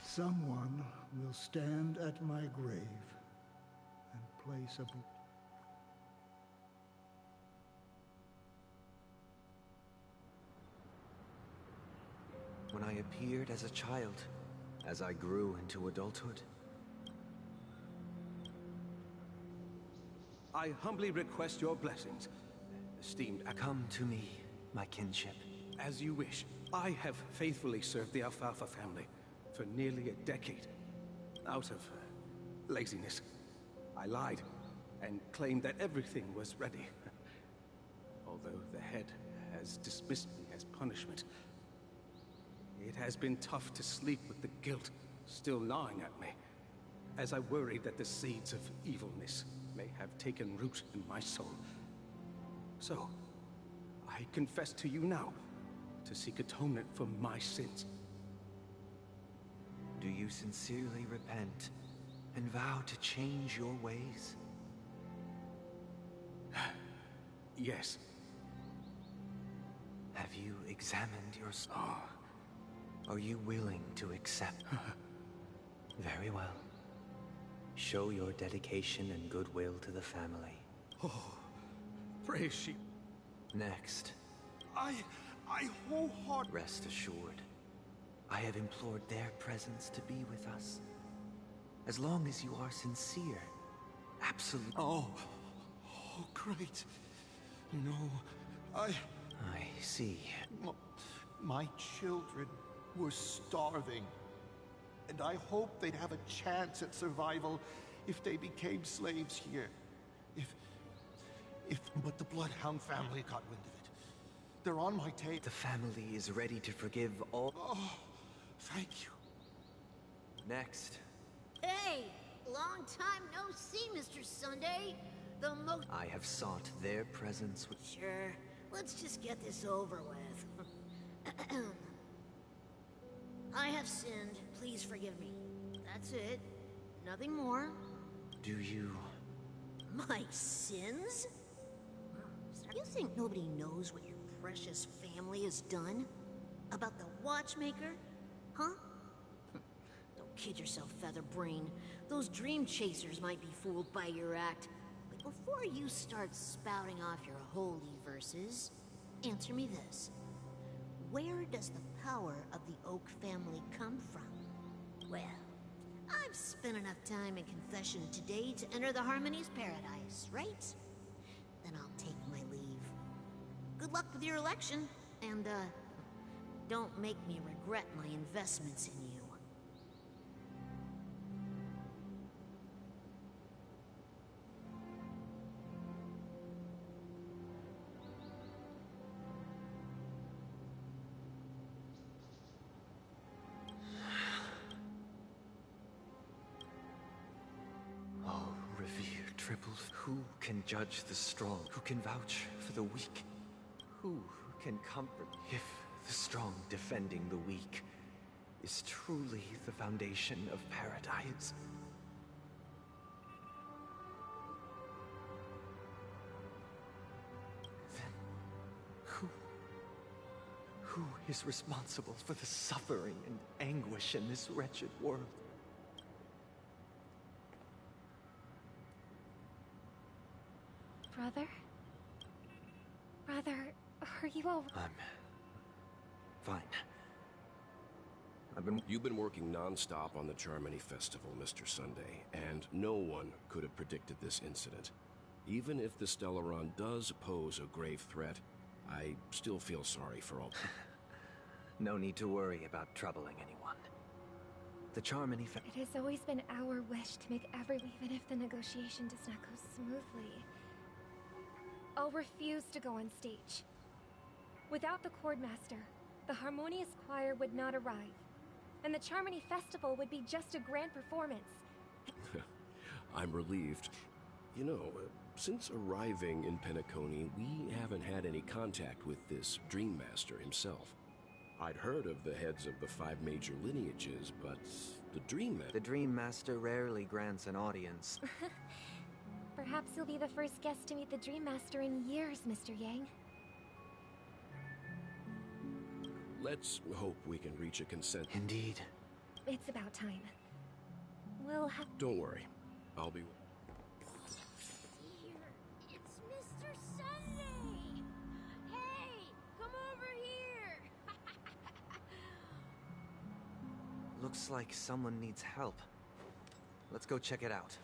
Someone will stand at my grave and place a... When I appeared as a child, as I grew into adulthood. I humbly request your blessings, esteemed... Come to me, my kinship. As you wish. I have faithfully served the Alfalfa family for nearly a decade. Out of laziness, I lied and claimed that everything was ready. Although the head has dismissed me as punishment, it has been tough to sleep with the guilt still gnawing at me, as I worry that the seeds of evilness may have taken root in my soul. So, I confess to you now, to seek atonement for my sins. Do you sincerely repent and vow to change your ways? Yes. Have you examined your soul? Are you willing to accept? Very well. Show your dedication and goodwill to the family. Oh, praise you. Next. I wholeheartedly... Rest assured, I have implored their presence to be with us. As long as you are sincere. Absolutely. Oh, great. No, I see. My children were starving. And I hoped they'd have a chance at survival if they became slaves here. But the Bloodhound family got wind of it. They're on my tape. The family is ready to forgive all... Oh, thank you. Next. Hey! Long time no see, Mr. Sunday. The most... I have sought their presence with... Sure. Let's just get this over with. I have sinned. Please forgive me. That's it. Nothing more. Do you... My sins? You think nobody knows what your precious family has done? About the watchmaker? Huh? Don't kid yourself, Featherbrain. Those dream chasers might be fooled by your act. But before you start spouting off your holy verses, answer me this. Where does the power of the Oak family come from? Well, I've spent enough time in confession today to enter the Harmony's paradise, right? Then I'll take my leave. Good luck with your election, and, don't make me regret my investments in you. Who can judge the strong? Who can vouch for the weak? Who can comfort if the strong defending the weak is truly the foundation of paradise? Then who Who is responsible for the suffering and anguish in this wretched world? Brother? Brother, are you all... I'm fine. You've been working non-stop on the Charmony Festival, Mr. Sunday, and no one could have predicted this incident. Even if the Stellaron does pose a grave threat, I still feel sorry for all... No need to worry about troubling anyone. The Charmony It has always been our wish to make even if the negotiation does not go smoothly. I'll refuse to go on stage. Without the Chordmaster, the Harmonious Choir would not arrive, and the Charmony Festival would be just a grand performance. I'm relieved. You know, since arriving in Penacony, we haven't had any contact with this Dream Master himself. I'd heard of the heads of the 5 major lineages, but the Dream Master rarely grants an audience. Perhaps you'll be the first guest to meet the Dream Master in years, Mr. Yang. Let's hope we can reach a consent. Indeed. It's about time. We'll have... Don't worry. I'll be... Dear, it's Mr. Sunday! Hey, come over here! Looks like someone needs help. Let's go check it out.